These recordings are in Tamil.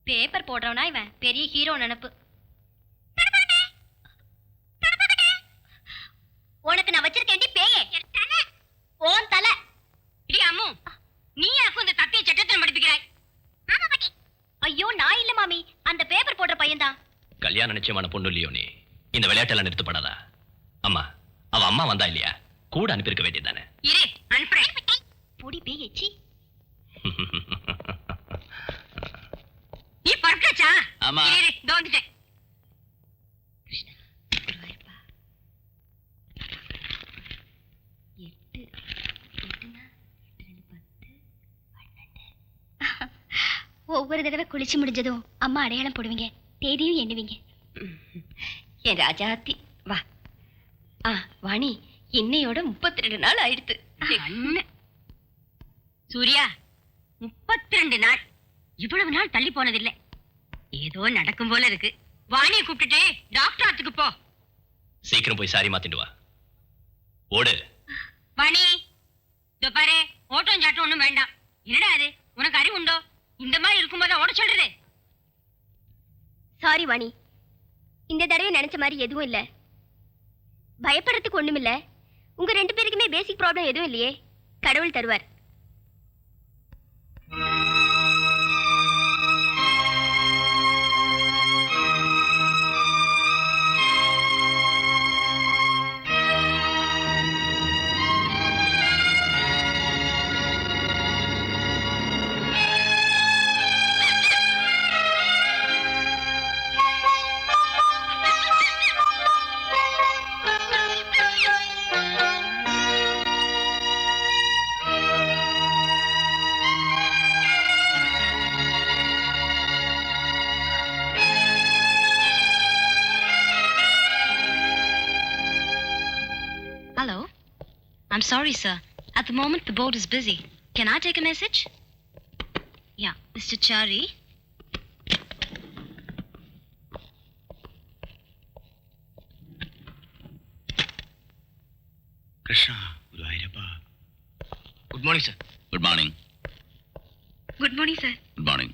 பேப்பர் போடுறவனா இவன் பெரிய ஹீரோ நினைப்பு. உனக்கு நான் வச்சிருக்கேன் பேயே ஓன் தலை. அம்மு நீ எனக்கு இந்த தப்பிய சட்டத்தில் மடிப்பிக்கிறாய். ஐயோ நான் இல்ல மாமி, அந்த பேப்பர் போடுற பையன்தான். கல்யாண நிச்சயமான பொண்ணு இல்லையோ நீ? இந்த விளையாட்டெல்லாம் நிறுத்தப்படாதா? அம்மா அவ அம்மா வந்தா இல்லையா? கூட அனுப்பியிருக்க வேண்டியதானே. இரு அனுப்புறேன். பொடி பேயச்சி. நீ பறக்கச்சா? ஆமா. இரு இதோ வந்துட்டேன். ஒவ்வொரு தடவை குளிச்சு முடிஞ்சதும் அம்மா அடையாளம் போடுவீங்க, தேதியும் எண்ணுவீங்க. என் ராஜாத்தி வா. வாணி இன்னையோட 32 நாள் ஆயிடுத்து. சூர்யா 32 நாள் இவ்வளவு நாள் தள்ளி போனதில்லை. ஏதோ நடக்கும் போல இருக்கு. வாணியை கூப்பிட்டுட்டு டாக்டர் ஆத்துக்கு போ. சீக்கிரம் போய் சாரி மாத்திட்டு வா. ஓடு வாணி. இதோ பாரு, ஓட்டம் சாட்டம் ஒண்ணும் வேண்டாம். என்னடா அது, உனக்கு அறிவு உண்டோ? இந்த மாதிரி இருக்கும்போது ஓட சொல்றது. சாரி வாணி, இந்த தடவை நினைச்ச மாதிரி எதுவும் இல்ல. பயப்படுறதுக்கு ஒண்ணும் இல்ல. உங்க 2 பேருக்குமே பேசிக் ப்ராப்ளம் எதுவும் இல்லையே. கடவுள் தருவார். Hello. I'm sorry, sir. At the moment, the board is busy. Can I take a message? Yeah, Mr. Chari. Krishna, Guruvayurappa. Good morning, sir. Good morning. Good morning, sir. Good morning.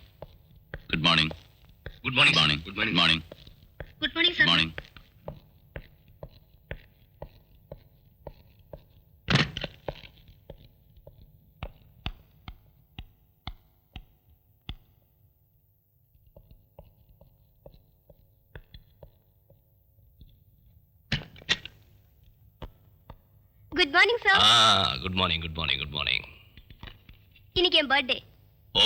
Good morning. Good morning, Good morning. Good morning. Good morning. Good morning, sir. Good morning. Good morning sir. Good morning. Good morning. Good morning. இன்னைக்கு என் birthday. Oh,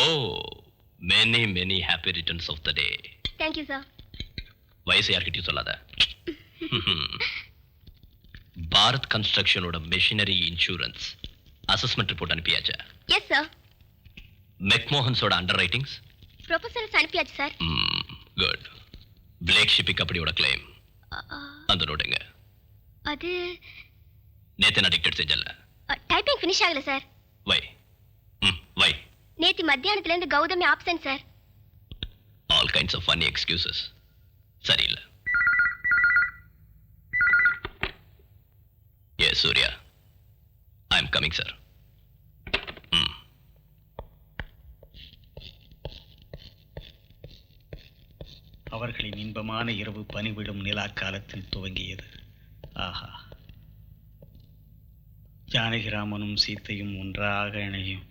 many many happy returns of the day. Thank you sir. வயசு யார்கிட்டயும் சொல்லாத. பாரத் கன்ஸ்ட்ரக்ஷனோட மெஷினரி இன்சூரன்ஸ் அசஸ்மெண்ட் ரிப்போர்ட் அனுப்பியாச்சா? Yes sir. மெக்மோகன்ஸோட அண்டர் ரைட்டிங்ஸ் ப்ரொபோசல்ஸ் அனுப்பியாச்சு சார். குட். பிளேக் ஷிப்பிங் கம்பெனியோட கிளைம் அந்த நோட்டுங்க. அது நேத்து நான் டிக்டேட் செஞ்சல. டைப்பிங் ஃபினிஷ் ஆகல சார். வை. வை. நேத்து மத்தியானத்துல இருந்து Gowthami absent sir. All kinds of funny excuses. சரியில்லை. Yes Surya, I am coming sir. அவர்களின் இன்பமான இரவு பனிவிடும் நிலா காலத்தில் துவங்கியது. ஆஹா, ஜானகிராமனும் சீத்தையும் ஒன்றாக இணையும்.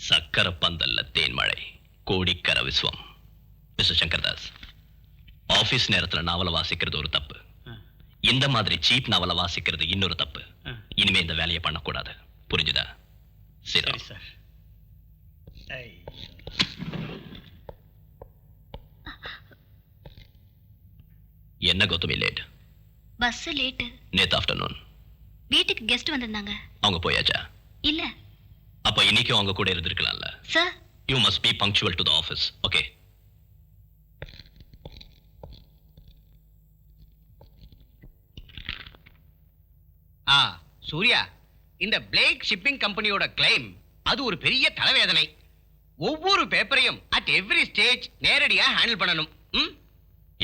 சக்கர பந்தல்ல தேன்மழை, கோடிக்கர விஸ்வம். மிஸ்டர் சங்கர்தாஸ், ஆபீஸ் நேரத்துல நாவலை வாசிக்கிறது ஒரு தப்பு. இந்த மாதிரி சீப் நாவலை வாசிக்கிறது இன்னொரு தப்பு. இனிமே இந்த வேலையை பண்ணக்கூடாது. புரிஞ்சுதா? சரி சார். என்ன கௌதமி லேட்? Bus late. நேத்து ஆஃப்டர்நூன் வீட்டுக்கு கெஸ்ட் வந்திருந்தாங்க. அவங்க போயாச்சா? இல்ல. அப்ப இன்னைக்கும் அவங்க கூட இருந்திருக்கலாம்ல. Sir, you must be punctual to the office. Okay? Surya, இந்த பிளேக் ஷிப்பிங் கம்பெனியோட கிளைம் அது ஒரு பெரிய தலைவேதனை. ஒவ்வொரு பேப்பரையும் அட் எவ்ரி ஸ்டேஜ் நேரடியா ஹேண்டில் பண்ணணும்.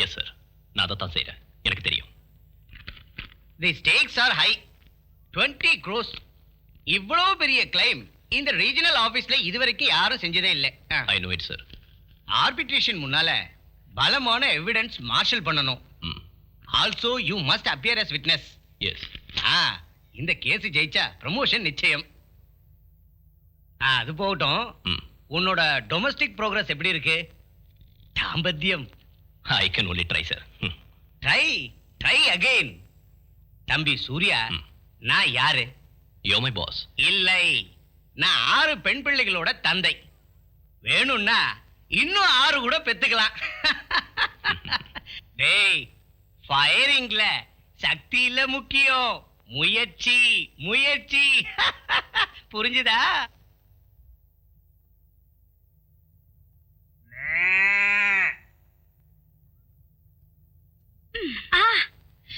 எஸ் சார், நான் அதை தான் செய்றேன். எனக்கு தெரியும். தி ஸ்டேக்ஸ் ஆர் ஹை. 20 crores. இவ்வளவு பெரிய கிளைம் இந்த ரீஜனல் ஆபீஸ்ல இதுவரைக்கும் யாரும் செஞ்சதே இல்லை. I know it sir. Arbitration முன்னால பலமான எவிடன்ஸ் மார்ஷல் பண்ணணும். Also you must appear as witness. Yes. இந்த கேஸ் ஜெயிச்சா ப்ரமோஷன் நிச்சயம். அது போகட்டும். உன்னோட டொமஸ்டிக் ப்ரோக்ரஸ் எப்படி இருக்கு? தாம்பத்தியம். I can only try sir. Try again. தம்பி சூர்யா, நான் யாரு? You my boss. இல்லை, நான் 6 பெண் பிள்ளைகளோட தந்தை. வேணும்னா இன்னும் 6 கூட பெத்துக்கலாம். டேய், ஃபயரிங்ல சக்தி இல்ல முக்கியம், முயற்சி முயற்சி. புரிஞ்சுதா?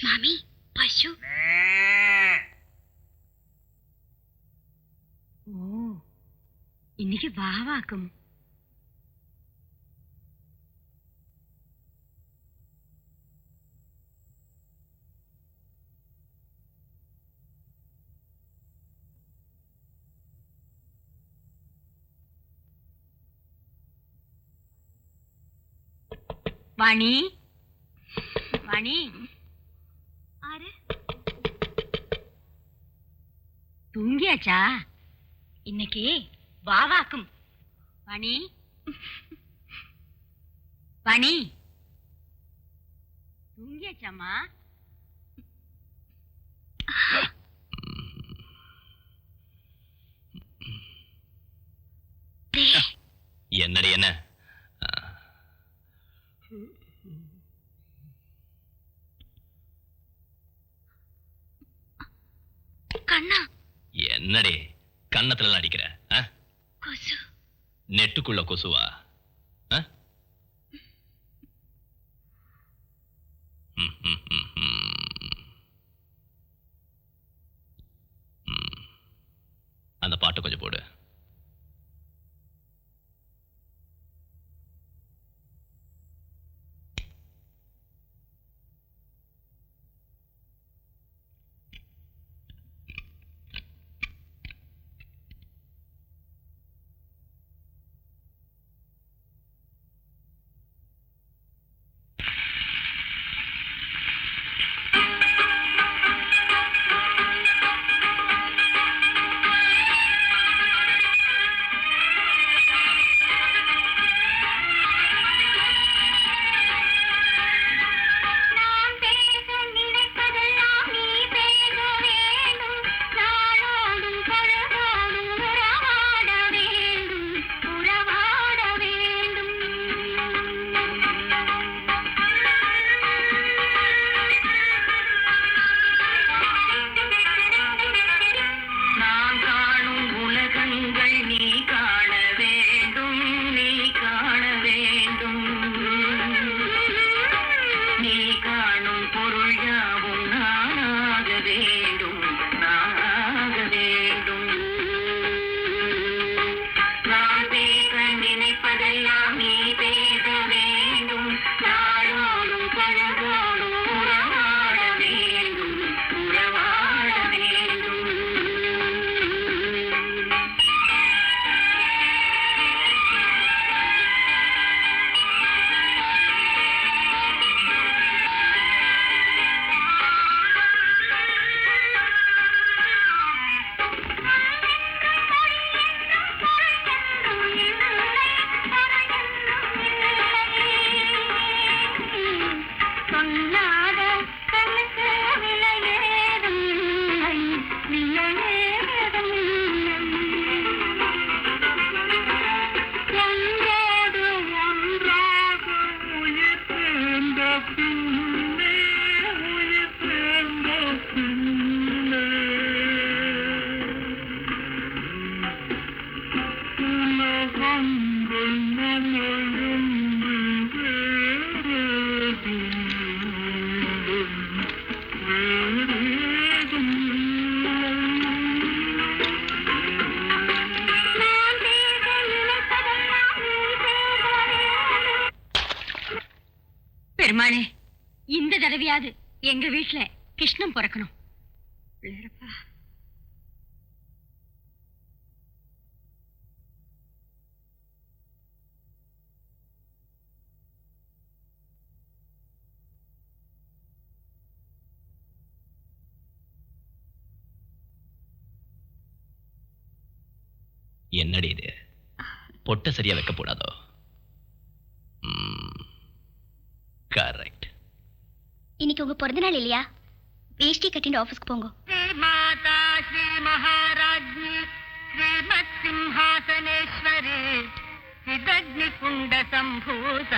மாமி பசு. ஓ, இன்னைக்கு வாவாக்கும். வாணி, வாணி. ஆறு தூங்கியாச்சா? இன்னைக்கு வாவாக்கும். வாணி, வாணி தூங்கியாச்சாமா? என்னடி என்ன? கண்ணா. என்னடி கண்ணத்துல அடிக்கிற? கொசு. நெட்டுக்குள்ள கொசுவா? அந்த பாட்டு கொஞ்சம் போடு. பெருமாளே, இந்த தடவையாவது எங்க வீட்டுல கிருஷ்ணன் பிறக்கணும். என்னடி இது பொட்ட சரியா வைக்க கூடாதோ? கரெக்ட். இன்னைக்கு உங்க பிறந்த நாள் இல்லையா? வேஷ்டி கட்டிட்டு ஆபீஸ்க்கு போங்க. மாதா ஸ்ரீ மகாராஜ்ஞி ஸ்ரீமத் சிம்ஹாசனேஸ்வரி சிதக்னி குண்ட சம்பூத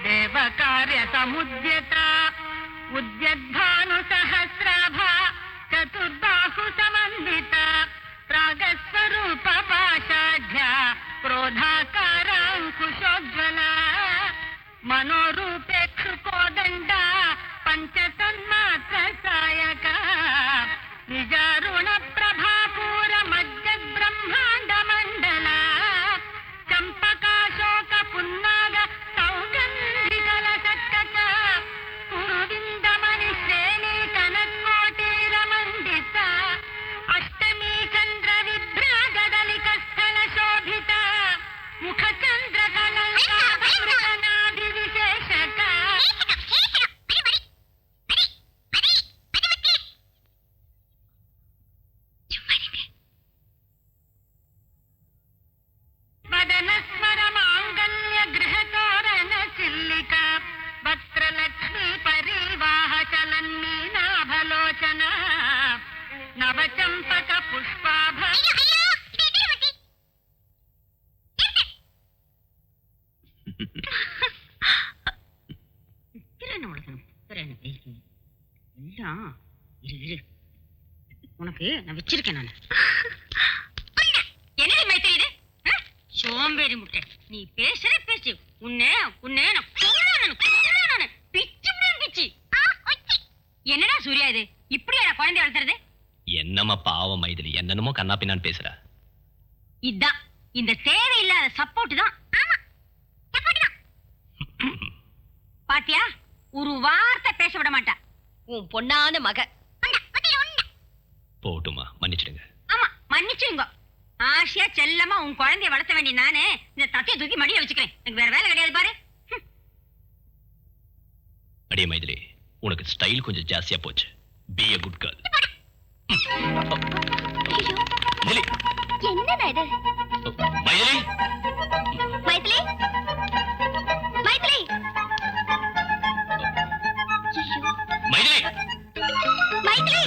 தேவ காரிய சமுத்யத உத்யத்பானு சஹஸ்ராபா சதுர்பாஹு சமன்வித ராகஸ்வரூப பாஷாఢ్య क्रोधाकाराङ्कुशोज्ज्वला मनोरूपेक्षु कोदण्ड पञ्चतन्मात्र सायक निजारुण प्रभापूर मज्जद् ब्रह्माण्ड मण्डल चम्पकाशोक पुन्नाग सौगन्धिकल सत्कच कुरुविन्दमणि श्रेणी कनत्कोटीरमण्डित अष्टमी चन्द्र विभ्राजदलिक स्थल शोभित मुखचन्द्र कलङ्काभिविशेषक वदनस्मर माङ्गल्य गृहतोरण चिल्लिका वक्त्रलक्ष्मी परिवाह चलन्मीनाभलोचना नवचम्पक पुष्पाभ உனக்கு நான் வச்சிருக்கேன் நான். என்னடி மைத்திரி இது? சோம்பேறி முட்டை. நீ பேசுற பேச்சு உன்னை உன்னை நான் கொல்லுவேன். பிச்சு பிச்சு. என்னடா சூர்யா இது? இப்படியா குழந்தை வளர்த்துறது? என்னம்மா பாவம் மைதிலி, என்னென்னமோ கண்ணா பின்னான்னு பேசுற. இதான் இந்த தேவையில்லாத சப்போர்ட் தான். ஆமா, சப்போர்ட் தான். பாத்தியா, ஒரு வார்த்தை பேச விட மாட்டா உன் பொண்ணான மக. போட்டுமா, மன்னிச்சிடுங்க. ஆமா, மன்னிச்சுங்க. ஆசையா செல்லமா உன் குழந்தைய வளர்த்த வேண்டிய நானே இந்த தத்தையை தூக்கி மடியில வச்சுக்கிறேன். எனக்கு வேற வேலை கிடையாது பாரு. அடியே மைதிலி, உனக்கு ஸ்டைல் கொஞ்சம் ஜாஸ்தியா போச்சு. Be a good girl. Mythili, என்னடா இது? மைதிலி, மைதிலி, மைதிலி. மைதிலி, மைதிலி,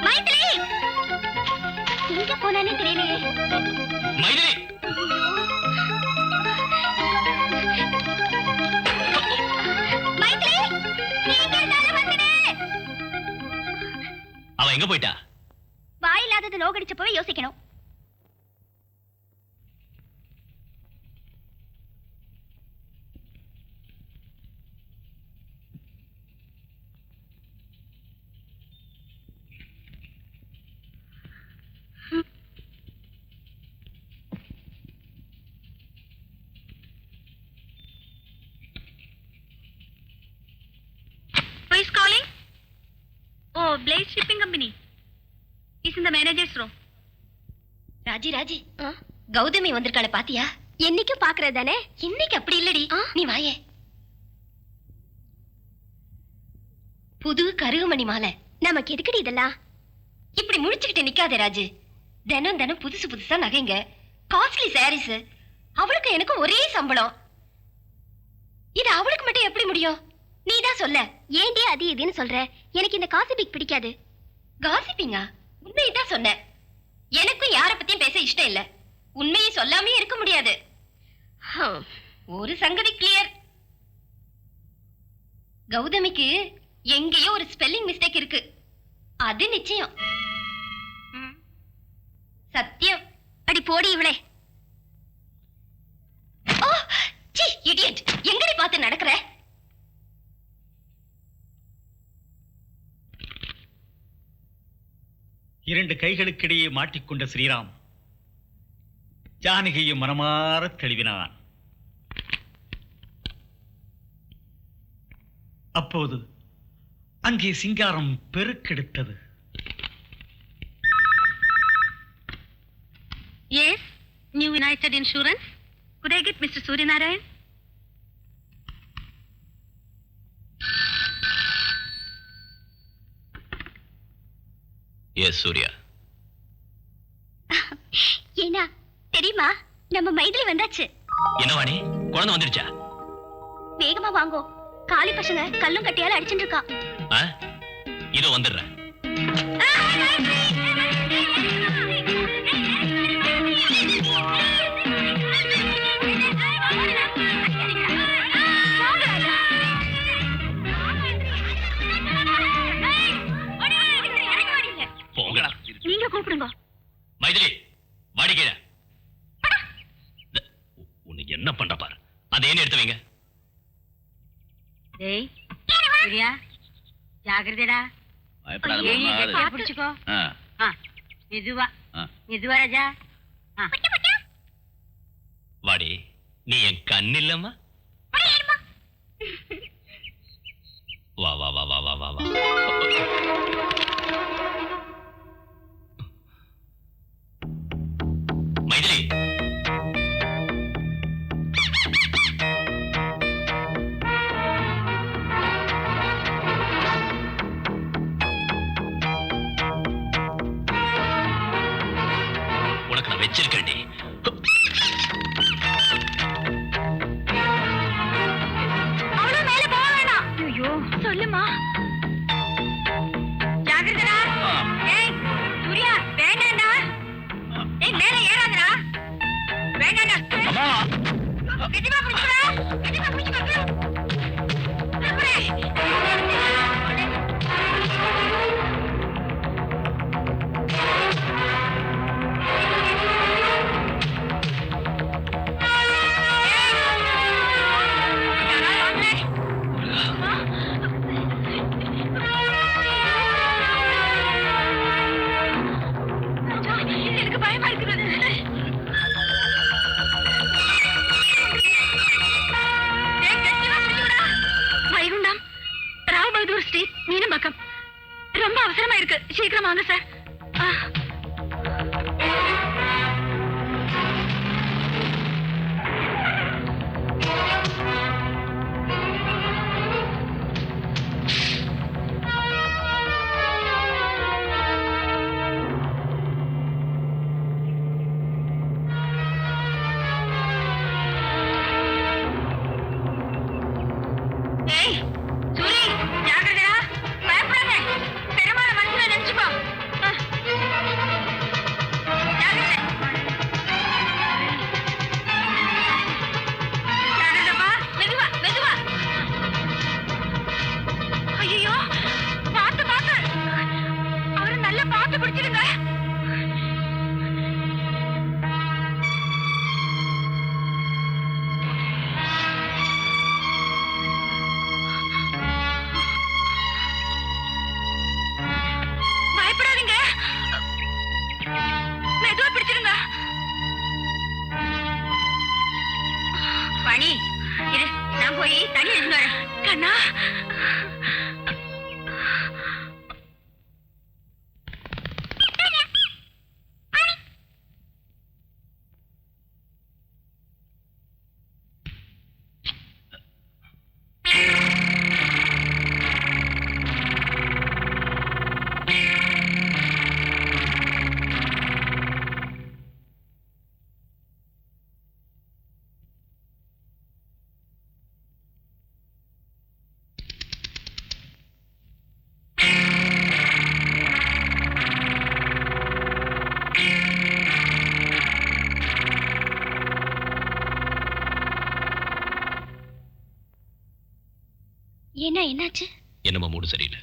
மைதிலி. எங்க போனானே தெரியலையே. மைதிலி. மைதிலி, நீங்க இருந்தாலும் வந்துடு. அவ எங்க போயிட்டா? வாயில்லாதது நோகடிச்சப்பவே யோசிக்கணும். Who is calling? Oh, Blaze Shipping Company. Is in the manager's room. Raji Raji, Gautami வந்திருக்காள பாத்தியா? என்னைக்கும் பாக்குறது தானே. இன்னைக்கு அப்படி இல்லடி. நீ வாயே. புது கருகுமணி மாலை. நமக்கு எதுக்குடி இதெல்லாம்? இப்படி முடிச்சுக்கிட்டு நிக்காதே ராஜு. தினம் தினம் புதுசு புதுசா நகைங்க, காஸ்ட்லி சாரீஸ். அவளுக்கு எனக்கும் ஒரே சம்பளம். இது அவளுக்கு மட்டும் எப்படி முடியும்? நீதான் சொல்ல. ஏன்டி அது இதுன்னு சொல்ற? எனக்கு இந்த காசிபிக் பிடிக்காது. காசிப்பிங்கா? உண்மையை தான் சொன்ன. எனக்கும் யார பத்தியும் பேச இஷ்டம் இல்ல. உண்மையை சொல்லாமே இருக்க முடியாது. ஒரு சங்கதி கிளியர். கௌதமிக்கு எங்கேயோ ஒரு ஸ்பெல்லிங் மிஸ்டேக் இருக்கு. அது நிச்சயம். சத்தியம். அடி போடி இவளே. ஓ சி இடியட். எங்கடி பார்த்து நடக்கற? இரண்டு கைகளுக்கிடையே மாட்டிக்கொண்ட ஸ்ரீராம் ஜானகியை மனமாற தழுவினான். அப்போது அங்கே சிங்காரம் பெருக்கெடுத்தது. Yes, New United Insurance. Could I get Mr. Suryanarayan? Yes Surya. நம்ம மைதிலி வந்தாச்சு. என்ன வாணி, குழந்தை வந்துடுச்சா? வேகமா வாங்கோ, காளி பசங்க கல்லும் கட்டியால அடிச்சுட்டு இருக்கா. இதோ வந்துடுறேன். நீங்க கூப்பிடுங்க. மைதிலி வாடி கீழே. உனக்கு என்ன பண்ற பாரு. அதை ஏன் எடுத்து வைங்க. டேய் சூர்யா, ஜாகிரதைடா. ஏணியை கட்டியா பிடிச்சுக்கோ. மெதுவா மெதுவா ராஜா. வாடி, நீ என் கண் இல்லம்மா. வா வா வா வா வா வா வா. மைதிலி, உனக்கு நான் வச்சிருக்கேன்டி. அவ்வளவு மேல போக வேணாம். ஐயோ சொல்லுமா. ஜாகிரதைடா. ஏய் சூர்யா, வேண்டாம்டா. ஏய் மேல ஏறாதடா. வேண்டாம்டா. அம்மா, கெட்டிமா பிடிச்சுடா. கெட்டிமா பிடிச்சுக்கோ. எனக்கு பயமா இருக்குது. வைகுண்டம், ராவ் பகதூர் ஸ்ட்ரீட், மீனம்பாக்கம். ரொம்ப அவசரமா இருக்கு, சீக்கிரம் வாங்க சார். ஏய் சூரி, ஜாகிரதைடா. பயப்படாத. பெருமாள மனசுல நினைச்சுக்கோ. ஜாகிரதை. ஜாகிரதைப்பா. மெதுவா மெதுவா. ஐயோ, பார்த்து பார்த்து. அவரை நல்லா பார்த்து பிடிச்சிடுங்க. பயப்படாதீங்க. மெதுவா பிடிச்சிடுங்க. பணி இரு, நான் போய் தண்ணி எடுத்து வரேன். கண்ணா, என்ன என்னாச்சு? என்னம்மா மூடு சரியில்லை.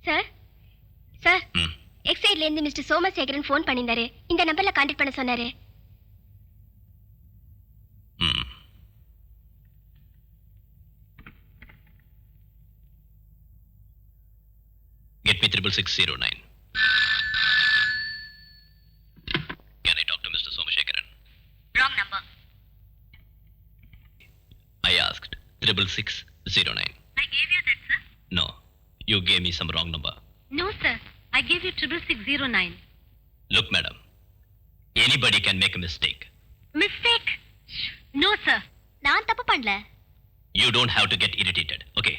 சார் சார், எக்ஸைட்ல இருந்து மிஸ்டர் சோமசேகரன் ஃபோன் பண்ணியிருந்தாரு. இந்த நம்பர்ல கான்டாக்ட் பண்ண சொன்னாரு. 609. Can I talk to Mr. Somashekaran? Wrong number. I asked 66609. I gave you that, sir. No, you gave me some wrong number. No, sir. I gave you 66609. Look, madam, anybody can make a mistake. Mistake? No, sir. நான் தப்பு பண்ணல. You don't have to get irritated, okay?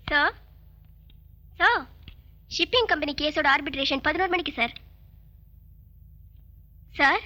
Sir sir shipping company கேஸோட ஆர்பிட்ரேஷன் 11 மணிக்கு சார். சார்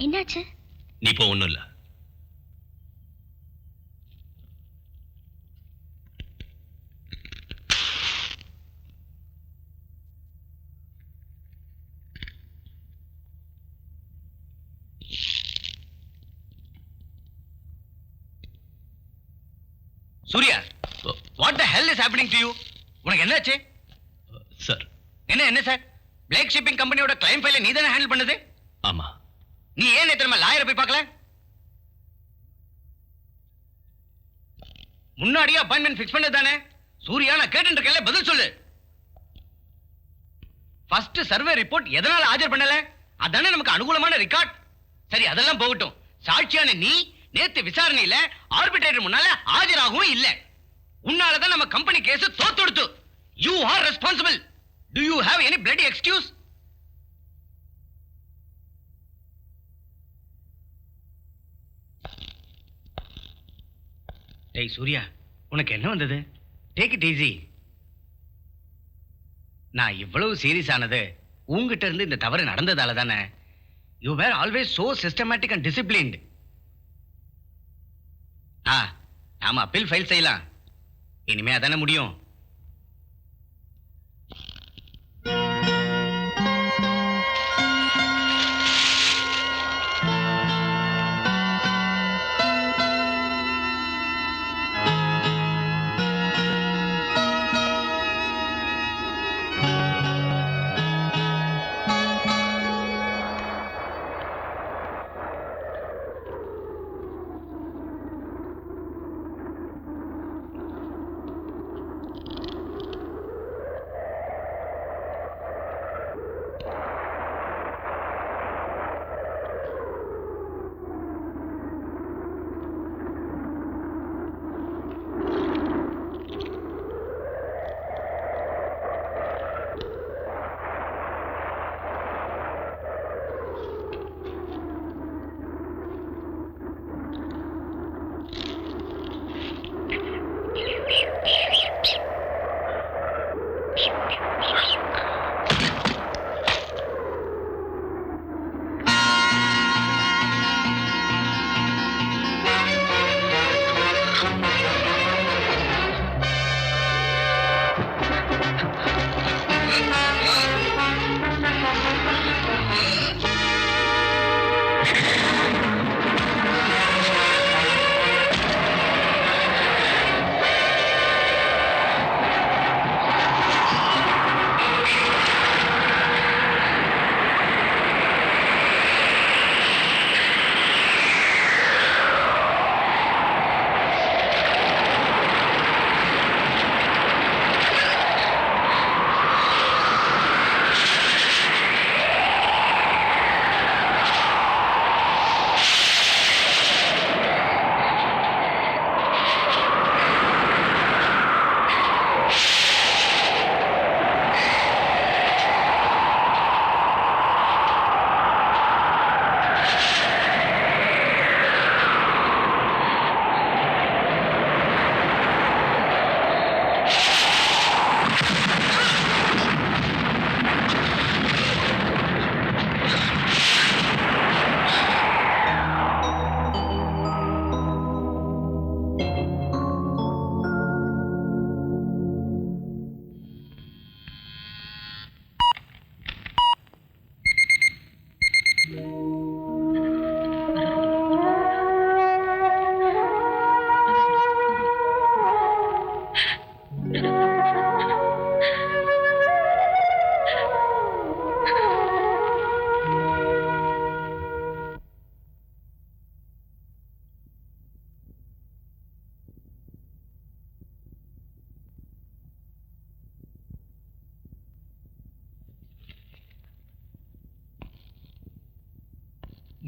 என்னாச்சு? நீ இப்போ ஒண்ணும் இல்ல. Surya, what the hell is happening to you? உனக்கு என்னாச்சு? சார். என்ன சார்? பிளேக் ஷிப்பிங் கம்பெனியோட கிளைம் ஃபைலை நீ தானே ஹேண்டில் பண்ணது? ஆமா. நீ ஏன் நேத்து நம்ம லாயரை போய் பார்க்கல? முன்னாடியே அப்பாயின்மெண்ட் ஃபிக்ஸ் பண்ணது தானே? சூர்யா, நான் கேட்டுட்டு இருக்கேன்ல, பதில் சொல்லு. ஃபர்ஸ்ட் சர்வே ரிப்போர்ட் எதனால ஆஜர் பண்ணல? அதானே நமக்கு அனுகூலமான ரெக்கார்ட். சரி, அதெல்லாம் போகட்டும். சாட்சியான நீ நேத்து விசாரணையில ஆர்பிட்ரேட்டர் முன்னால ஆஜராகவும் இல்ல. உன்னாலதான் நம்ம கம்பெனி கேஸ் தோத்துடுத்து. You are responsible. Do you have any bloody excuse? டேய் சூர்யா, உனக்கு என்ன வந்தது? Take it easy. நான் இவ்வளவு சீரியஸ் ஆனது உங்ககிட்ட இருந்து இந்த தவறு நடந்ததால தானே. You were always so systematic and disciplined. நாம அப்பீல் ஃபைல் செய்யலாம். இனிமே அதானே முடியும்.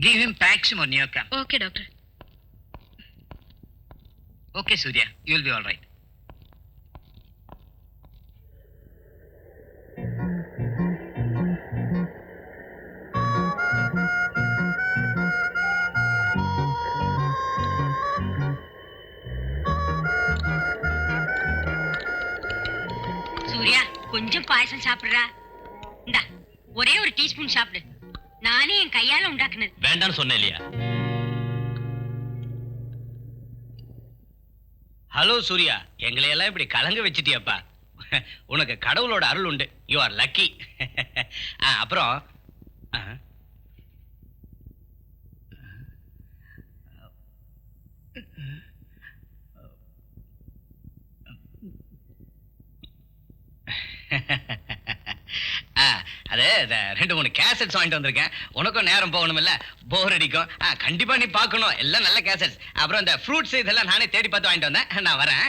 Give him Paxim or Neocam. Okay, doctor. Okay, Surya, you will be all right. Surya, கொஞ்சம் பாயசம் சாப்பிடுறா. இந்தா, ஒரே ஒரு டீஸ்பூன் சாப்பிடு. நானே என் கையால உண்டாக்குனது. வேண்டான்னு சொன்னேன் இல்லையா? ஹலோ சூர்யா, எங்களை எல்லாம் இப்படி கலங்க வச்சிட்டியப்பா. உனக்கு கடவுளோட அருள் உண்டு. You are lucky. அப்புறம் அது 2-3 கேசட்ஸ் வாங்கிட்டு வந்திருக்கேன். உனக்கும் நேரம் போகணும்ல, போர் அடிக்கும். கண்டிப்பா நீ பார்க்கணும். எல்லாம் நல்ல கேசட்ஸ். அப்புறம் இந்த ஃப்ரூட்ஸ் இதெல்லாம் நானே தேடி பார்த்து வாங்கிட்டு வந்தேன். நான் வரேன்.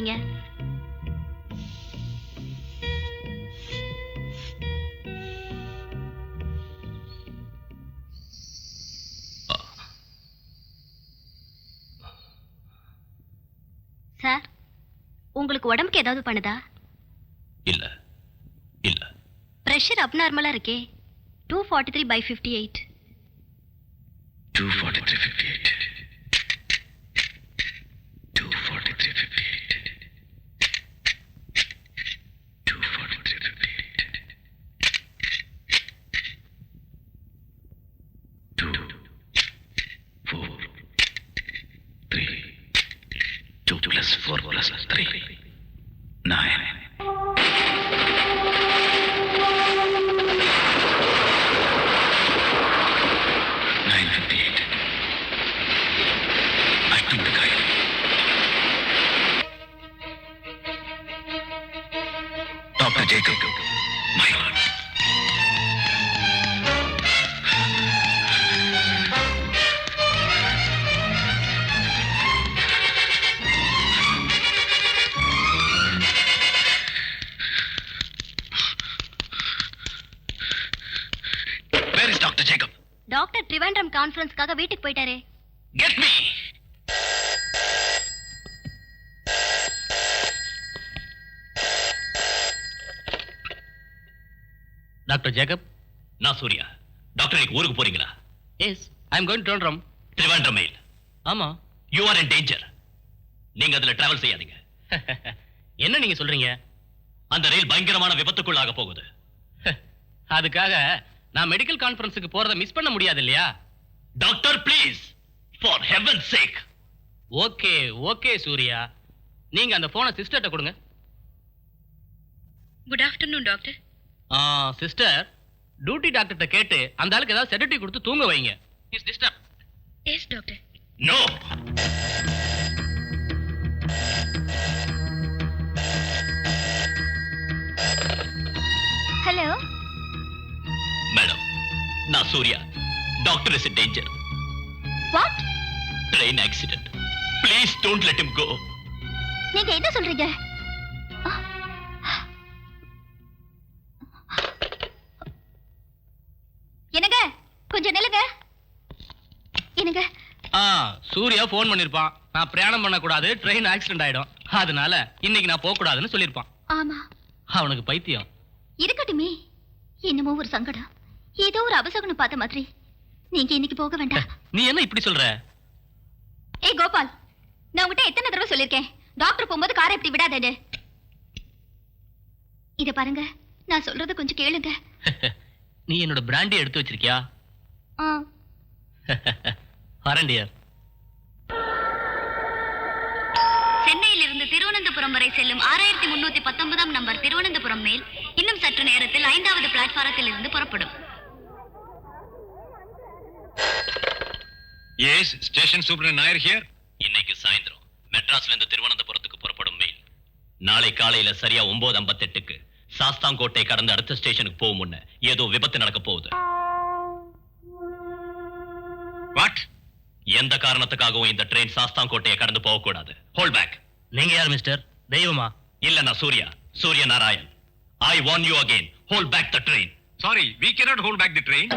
இருக்கீங்க? சார், உங்களுக்கு உடம்புக்கு ஏதாவது பண்ணுதா? இல்ல இல்ல. பிரஷர் அப்நார்மலா இருக்கே. 243/58. 243/58. 243/58. 243/58. 2 4 3. 2 + 4 + 3 9. Dr. Jacob, my lord. Where is Dr. Jacob? Doctor Trivandrum கான்ஃபரன்ஸ்க்காக வீட்டுக்கு போயிட்டாரே. Get me! Doctor Jacob. நான் சூர்யா. டாக்டர், இன்னைக்கு ஊருக்கு போறீங்களா? Yes, I am going to Trivandrum. Trivandrum mail. ஆமா. You are in danger. நீங்க அதுல டிராவல் செய்யாதீங்க. என்ன நீங்க சொல்றீங்க? அந்த ரயில் பயங்கரமான விபத்துக்குள்ளாக போகுது. அதுக்காக நான் மெடிக்கல் கான்ஃபரன்ஸுக்கு போறதை மிஸ் பண்ண முடியாது இல்லையா? Doctor, please, for heaven's sake. Okay okay Surya, நீங்க அந்த போனை சிஸ்டர்ட்ட கொடுங்க. Good afternoon doctor. Sister, duty டாக்டர்ட்ட கேட்டு அந்த ஆளுக்கு ஏதாவது செடேட்டிவ் கொடுத்து தூங்க வைங்க. Is disturb. Yes doctor. No. Hello madam, நான் Surya. Doctor is in danger. What? Train accident. Please don't let him go. நீங்க என்ன சொல்றீங்க? என்னங்க, கொஞ்சம் நில்லுங்க. என்னங்க? சூர்யா போன் பண்ணிருப்பான். நான் பிரயாணம் பண்ண கூடாது, ட்ரெயின் ஆக்சிடென்ட் ஆயிடும், அதனால இன்னைக்கு நான் போக கூடாதுன்னு சொல்லிருப்பான். ஆமா. அவனுக்கு பைத்தியம். இருக்கட்டுமே, என்னமோ ஒரு சங்கடம், ஏதோ ஒரு அபசகுனம் பார்த்த மாதிரி. நீங்க இன்னைக்கு போக வேண்டாம். நீ என்ன இப்படி சொல்ற? ஏய் கோபால், நான் உங்ககிட்ட எத்தனை தடவை சொல்லிருக்கேன், டாக்டர் போகும்போது காரை இப்படி விடாதேன்னு. இத பாருங்க, நான் சொல்றத கொஞ்சம் கேளுங்க. நீ என்னோட பிராண்டி எடுத்து வச்சிருக்கியா? வரண்டியர். சென்னையிலிருந்து திருவனந்தபுரம் வரை செல்லும் 6319 நம்பர் திருவனந்தபுரம் மேல் இன்னும் சற்று நேரத்தில் 5வது பிளாட்பாரத்தில் இருந்து புறப்படும். Yes, station superintendent Nair here. இன்னைக்கு சாயந்தரம் மெட்ராஸ்ல இருந்து திருவனந்தபுரத்துக்கு புறப்படும் மெயில். நாளை காலையில சரியா 9:58க்கு சாஸ்தாங்கோட்டை கடந்து அடுத்த ஸ்டேஷனுக்கு போகும் முன்ன ஏதோ விபத்து நடக்க போகுது. வாட்? எந்த காரணத்துக்காகவும் இந்த ட்ரெயின் சாஸ்தாங்கோட்டையை கடந்து போக கூடாது. Hold back. நீங்க யார் மிஸ்டர்? தெய்வமா? இல்ல, நான் Surya Narayan. I warn you again. Hold back the train. Sorry, we cannot hold back the train.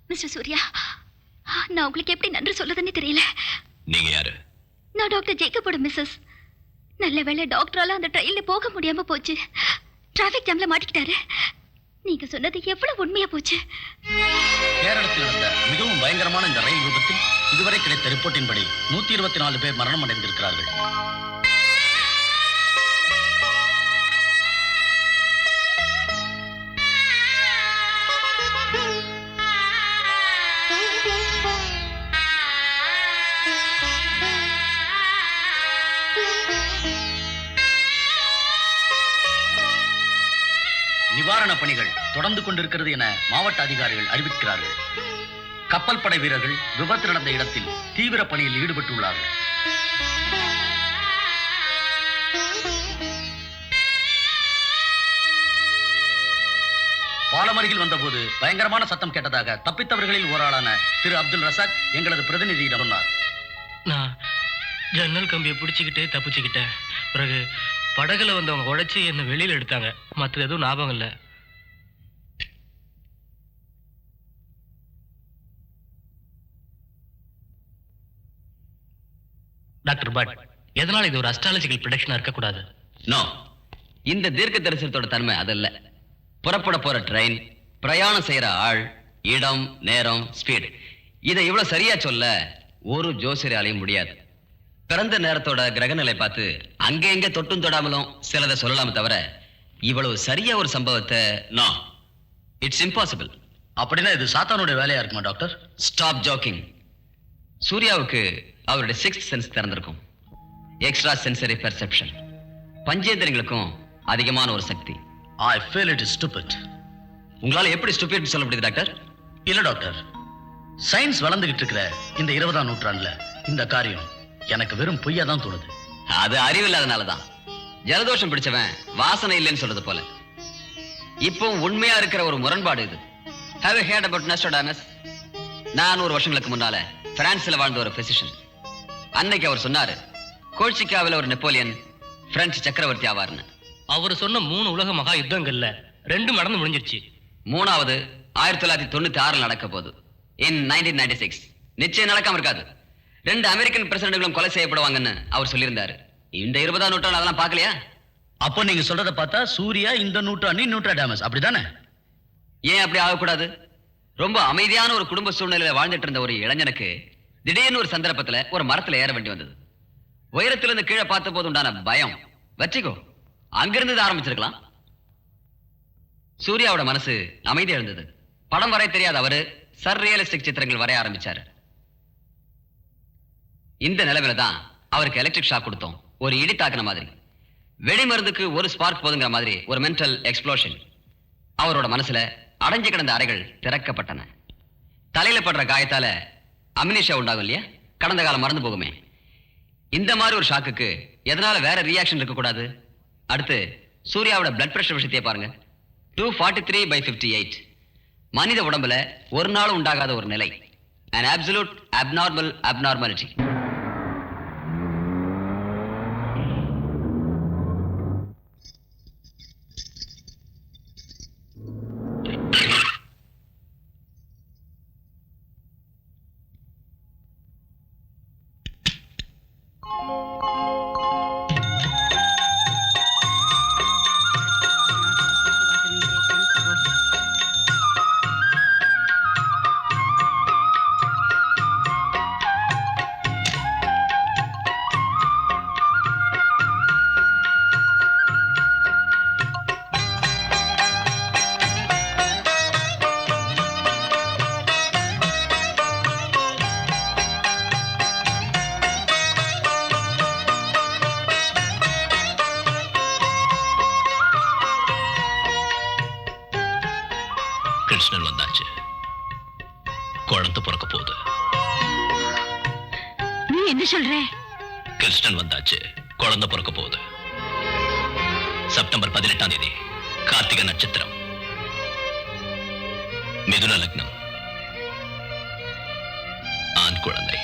Mister Surya, நான் உங்களுக்கு எப்படி நன்றி சொல்லதுன்னு தெரியல. நீங்க யாரு? நான் டாக்டர் ஜேக்கபோட மிஸ்ஸஸ். நல்ல வேளை டாக்டரால அந்த ட்ரெயின்ல போக முடியாம போச்சு. டிராஃபிக் ஜாம்ல மாட்டிக்கிட்டாரு. நீங்க சொன்னது எவ்வளவு உண்மையா போச்சு. கேரளத்தில் நடந்த மிகவும் பயங்கரமான இந்த ரயில் விபத்தில் இதுவரை கிடைத்த ரிப்போர்ட்டின்படி 124 பேர் மரணம் அடைந்திருக்கிறார்கள். நிவாரண பணிகள் தொடர்ந்து கொண்டிருக்கிறது என மாவட்ட அதிகாரிகள் அறிவிக்கிறார்கள். கப்பல் படை வீரர்கள் விபத்து நடந்த இடத்தில் தீவிர பணியில் ஈடுபட்டுள்ளார்கள். பாலமருகில் வந்தபோது பயங்கரமான சத்தம் கேட்டதாக தப்பித்தவர்களில் ஓராளான திரு அப்துல் ரசாக் எங்களது பிரதிநிதியிடம் சொன்னார். நான் ஜன்னல் கம்பியை பிடிச்சிக்கிட்டே தப்பிச்சுக்கிட்டேன். பிறகு படகுல வந்தவங்க உடைச்சி என்னை வெளியில எடுத்தாங்க. மற்ற எதுவும் ஞாபகம் இல்லை. டாக்டர் பட், எதனால இது ஒரு அஸ்ட்ராலஜிக்கல் ப்ரெடிக்ஷனா இருக்கக்கூடாது? நோ, இந்த தீர்க்க தரிசனத்தோட தன்மை அதல்ல. புறப்பட போற ட்ரெயின், பிரயாணம் செய்யற ஆள், இடம், நேரம், ஸ்பீடு, இதை இவ்வளவு சரியா சொல்ல ஒரு ஜோசியராலையும் முடியாது. பிறந்த நேரத்தோட கிரகநிலை பார்த்து அங்க எங்க தொட்டும் தொடாமலும் சிலதை சொல்லலாமே தவிர இவ்வளவு சரியா ஒரு சம்பவத்தை நோ, இட்ஸ் இம்பாசிபிள். அப்படின்னா இது சாத்தானுடைய வேலையா இருக்குமா டாக்டர்? Stop jogging. சூர்யாவுக்கு அவருடைய 6th சென்ஸ் திறந்திருக்கும். Extra sensory perception. பஞ்சேந்திரங்களுக்கும் அதிகமான ஒரு சக்தி. I feel it is stupid. உங்களால எப்படி ஸ்டூபிட் சொல்ல முடியுது டாக்டர்? இல்ல டாக்டர், சயின்ஸ் வளர்ந்துகிட்டு இருக்கிற இந்த 20ஆம் நூற்றாண்டுல இந்த காரியம் எனக்கு வெறும் பொய்யா தான் தோணுது. அது அறிவில்லாதனாலதான். ஜலதோஷம் பிடிச்சவன் வாசனை இல்லைன்னு சொல்றது போல. இப்போ உண்மையா இருக்கிற ஒரு முரண்பாடு இது. Have you heard about Nostradamus? 400 வருஷங்களுக்கு முன்னால பிரான்ஸ்ல வாழ்ந்த ஒரு பிசிஷியன். அன்னைக்கு அவர் சொன்னாரு, கோல்சிக்காவில் ஒரு நெப்போலியன் பிரெஞ்சு சக்கரவர்த்தி ஆவார்னு. அவர் சொன்ன 3 உலக மகா யுத்தங்கள்ல 2 நடந்து முடிஞ்சிருச்சு. 3வது 1996 நடக்க போகுது. இன் 1996 நிச்சயம் நடக்காம இருக்காது. 2 அமெரிக்கன் பிரசிடென்ட்களும் கொலை செய்யப்படுவாங்கன்னு அவர் சொல்லியிருந்தாரு. இந்த 20ஆம் நூற்றாண்டு அதெல்லாம் பார்க்கலையா? அப்போ நீங்க சொல்றத பார்த்தா சூர்யா இந்த நூற்றாண்டின் நோஸ்ட்ராடமஸ், அப்படிதானே? ஏன் அப்படி ஆகக்கூடாது? ரொம்ப அமைதியான ஒரு குடும்ப சூழ்நிலையில வாழ்ந்துட்டு இருந்த ஒரு இளைஞனுக்கு திடீர்னு ஒரு சந்தர்ப்பத்துல ஒரு மரத்துல ஏற வேண்டி வந்தது. உயரத்திலிருந்து கீழே பார்த்த போது உண்டான பயம், வெற்றிகோ, அங்கிருந்து ஆரம்பிச்சிருக்கலாம். சூர்யாவோட மனசு அமைதியா இருந்தது. படம் வரைய தெரியாத அவரு சர்ரியலிஸ்டிக் சித்திரங்கள் வரைய ஆரம்பிச்சாரு. இந்த நிலைமையில தான் அவருக்கு எலக்ட்ரிக் ஷாக் கொடுத்தோம். ஒரு இடி தாக்குன மாதிரி. வெடி மருந்துக்கு ஒரு ஸ்பார்க் போதுங்கிற மாதிரி ஒரு மென்டல் எக்ஸ்ப்ளோஷன். அவரோட மனசுல அடைஞ்சு கிடந்த அறைகள் திறக்கப்பட்டன. தலையில படுற காயத்தால அமினிஷா உண்டாகும் இல்லையா, கடந்த காலம் மறந்து போகுமே. இந்த மாதிரி ஒரு ஷாக்குக்கு எதனால வேற ரியாக்ஷன் இருக்க கூடாது? அடுத்து சூர்யாவோட பிளட் பிரஷர் விஷயத்தையே பாருங்க. 243/58. மனித உடம்புல ஒரு நாள் உண்டாகாத ஒரு நிலை. an absolute abnormal abnormality. Krishnan வந்தாச்சு. குழந்தை பிறக்க போகுது. நீ என்ன சொல்ற? கிருஷ்ணன் வந்தாச்சு, குழந்தை பிறக்க போகுது. செப்டம்பர் 18ஆம் தேதி கார்த்திகை நட்சத்திரம், மிதுன லக்னம், ஆண் குழந்தை.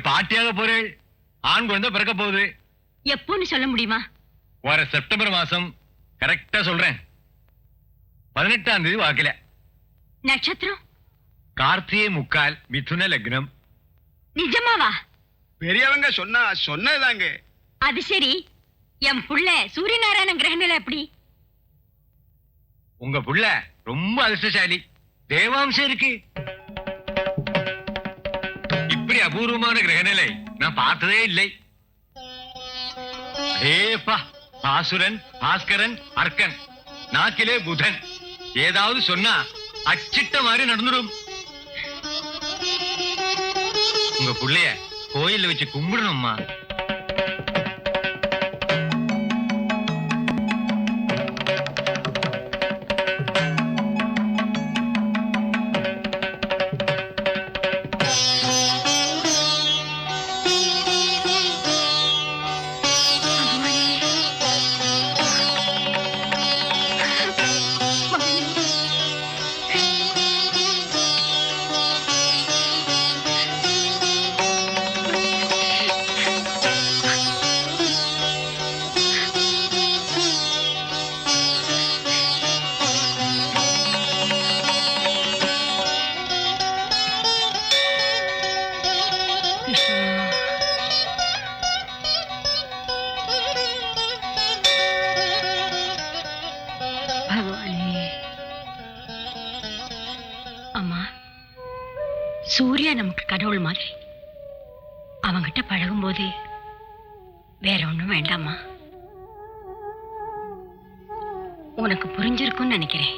பாட்டியாக போறேன். ஆண் குழந்தை பிறக்க போகுது. எப்போன்னு சொல்ல முடியுமா? வர செப்டம்பர் மாசம். கரெக்டா சொல்றேன். 18ஆம் தேதி வாக்கில. நட்சத்திரம்? கார்த்திகை முக்கால், மிதுன லக்னம். நிஜமாவா? பெரியவங்க சொன்னதாங்க. அது சரி, என் புள்ள சூரியநாராயண கிரகநிலை எப்படி? உங்க புள்ள ரொம்ப அதிர்ஷ்டசாலி. தேவாம்சம் இருக்கு. இப்படி அபூர்வமான கிரகநிலை நான் பார்த்ததே இல்லை. ஏப்பா, பாசுரன், பாஸ்கரன், அர்க்கன், நாக்கிலே புதன். ஏதாவது சொன்னா அச்சிட்ட மாதிரி நடந்துடும். உங்க புள்ளைய கோயில்ல வச்சு கும்பிடணும்மா. சூர்யா நமக்கு கடவுள் மாதிரி. அவங்கிட்ட பழகும்போது வேற ஒண்ணும் வேண்டாமா? உனக்கு புரிஞ்சிருக்கும்னு நினைக்கிறேன்.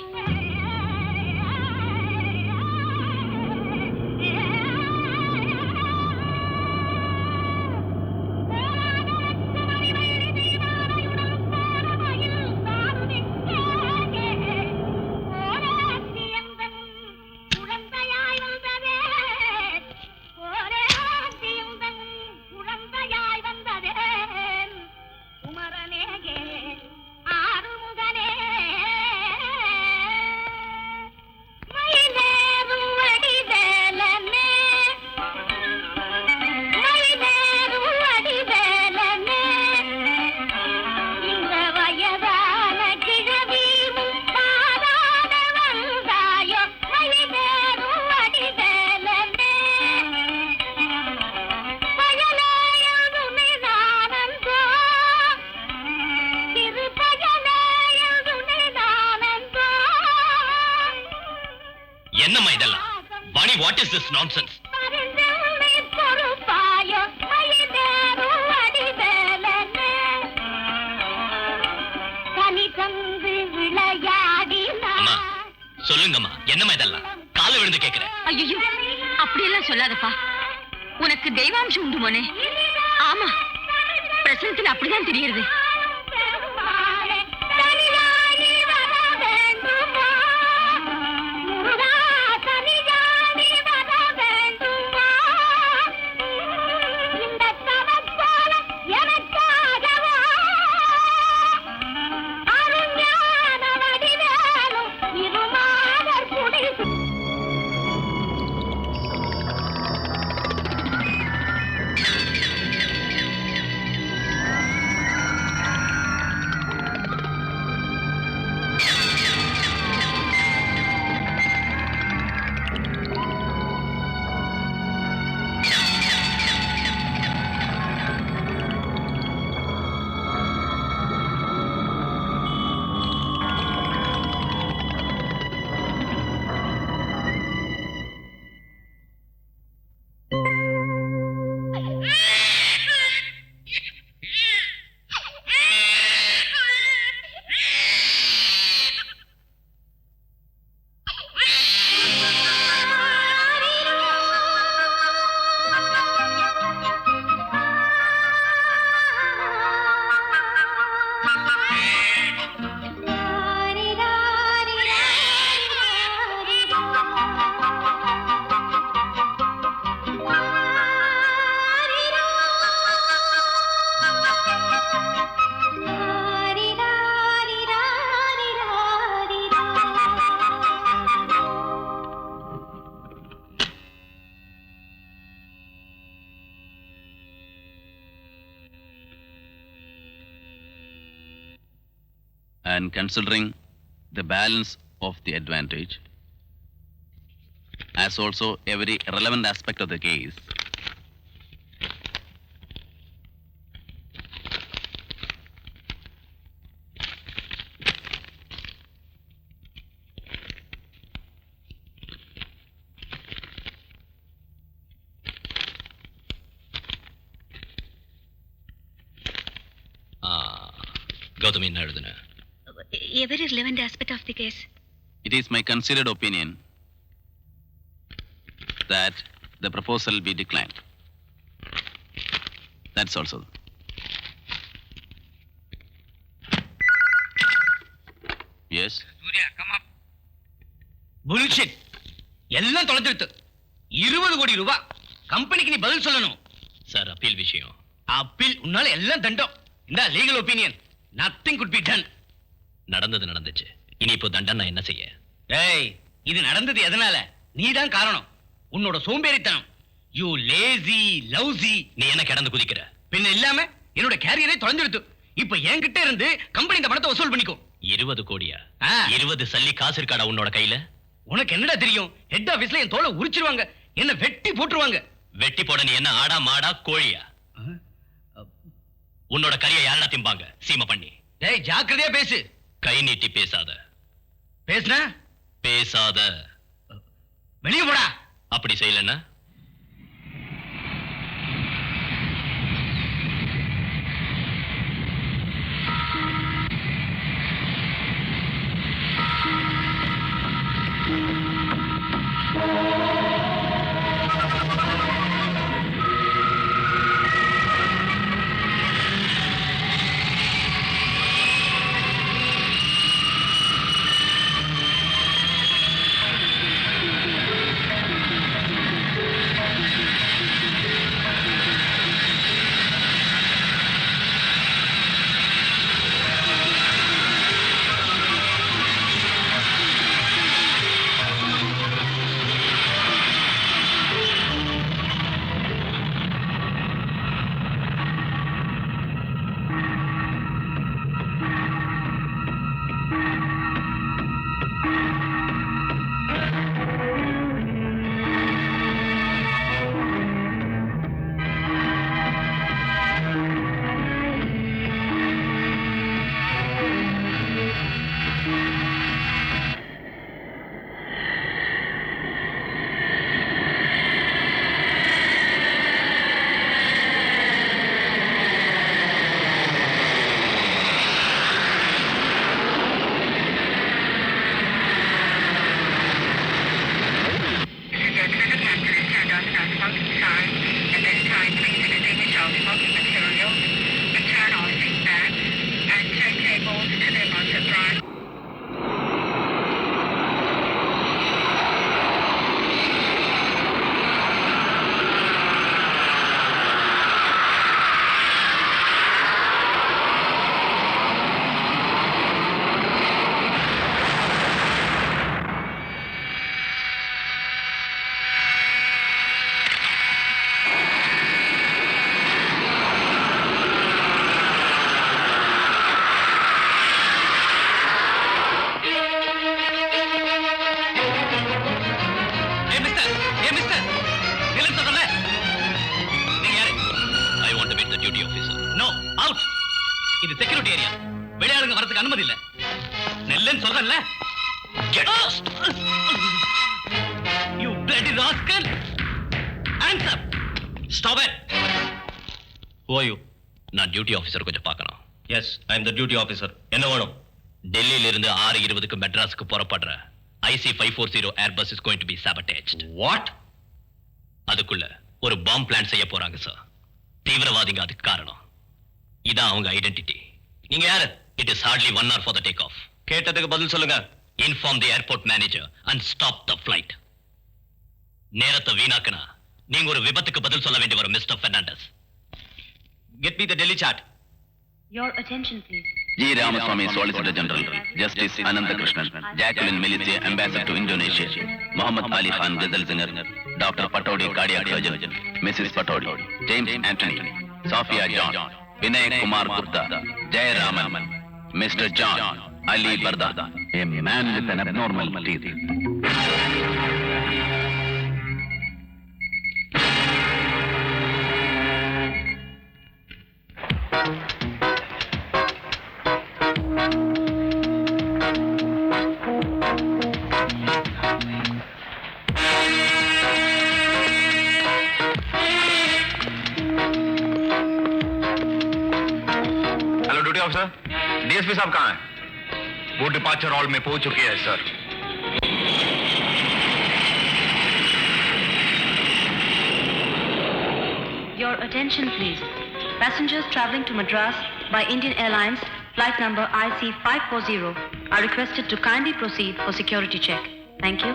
என்னம்மா இதெல்லாம்? Vani, what is this nonsense? அம்மா சொல்லுங்கம்மா, என்னம்மா இதெல்லாம்? காலை விழுந்து கேட்கிறேன். ஐயோ, அப்படியெல்லாம் சொல்லாதப்பா. உனக்கு தெய்வாம்சம் உண்டு மோனே. ஆமா, பிரசனத்துல அப்படிதான் தெரியுது. and considering the balance of the advantage, as also every relevant aspect of the case, Gautami என்ன எழுதுன? every relevant aspect of the case. it is my considered opinion that the proposal be declined. That's also. Yes. Surya come up. Bullshit. எல்லாம் தொலைஞ்சிருத்து. 20 கோடி ரூபாய். கம்பெனிக்கு நீ பதில் சொல்லணும். சார் அப்பீல் விஷயம். அப்பீல் உன்னால எல்லாம் தண்டம். இந்த legal opinion. Nothing could be done. நடந்தது நடந்துச்சு. இனி இப்போ தண்டனை என்ன செய்ய? டேய், இது நடந்தது எதனால? நீதான் காரணம். உன்னோட சோம்பேறித்தனம். You lazy, lousy. நீ என்ன கிடந்து குதிக்கிற? பின்ன இல்லாம என்னோட கேரியரே தொலைஞ்சிருத்து. இப்ப என்கிட்ட இருந்து கம்பெனி இந்த பணத்தை வசூல் பண்ணிக்கும். 20 கோடியா? 20 சல்லி காசு இருக்காடா உன்னோட கையில? உனக்கு என்னடா தெரியும்? ஹெட் ஆபீஸ்ல என் தோலை உரிச்சிருவாங்க. என்ன வெட்டி போட்டுருவாங்க. வெட்டி போட நீ என்ன ஆடா மாடா கோழியா? உன்னோட கறியை யாரா திம்பாங்க சீமை பண்ணி? டேய் ஜாக்கிரதையா பேசு. கை நீட்டி பேசாத. பேசுனா? பேசாத. வெளியே போடா. அப்படி செய்யலன்னா இது செக்யூரிட்டி ஏரியா. வெளியாளுங்க வரதுக்கு அனுமதி இல்ல. நெல்லன்னு சொல்றேன்ல. Get lost. You bloody rascal. Hands up. Stop it. Who are you? நான் டியூட்டி ஆபீசர் கொஞ்சம் பார்க்கணும். Yes, I am the duty officer. என்ன வேணும்? டெல்லியில இருந்து 6:20க்கு மெட்ராஸ்க்கு புறப்படுற IC-540 airbus is going to be sabotaged. What? அதுக்குள்ள ஒரு பாம்பு பிளான் செய்ய போறாங்க சார். தீவிரவாதிங்க அதுக்கு காரணம். இதான் அவங்க ஐடென்டிட்டி. நீங்க யாரு? It is hardly 1 hour for the takeoff. கேட்டதுக்கு பதில் சொல்லுங்க. Inform the airport manager and stop the flight. நேரத்தை வீணாக்குனா நீங்க ஒரு விபத்துக்கு பதில் சொல்ல வேண்டி வரும் mister Fernandes. Get me the Delhi chart. Your attention please. G. Ramaswamy, Solicitor General, Justice Ananta Krishnan, Jacqueline Militia, Ambassador to Indonesia, Muhammad Ali Khan, Ghazal Singer, Dr. Patodi, Cardiac Surgeon, Mrs. Patodi, James Anthony, Sophia John, Vinay Kumar Gupta, Jay Raman, Mr. John, Ali Barda, a man with an abnormal teeth. Hello duty officer, DSP साहब कहाँ हैं? वो डिपार्चर हॉल में पहुंच चुकी है sir. Your attention please. Passengers traveling to Madras by Indian Airlines, flight number IC540 are requested to kindly proceed for security check. Thank you.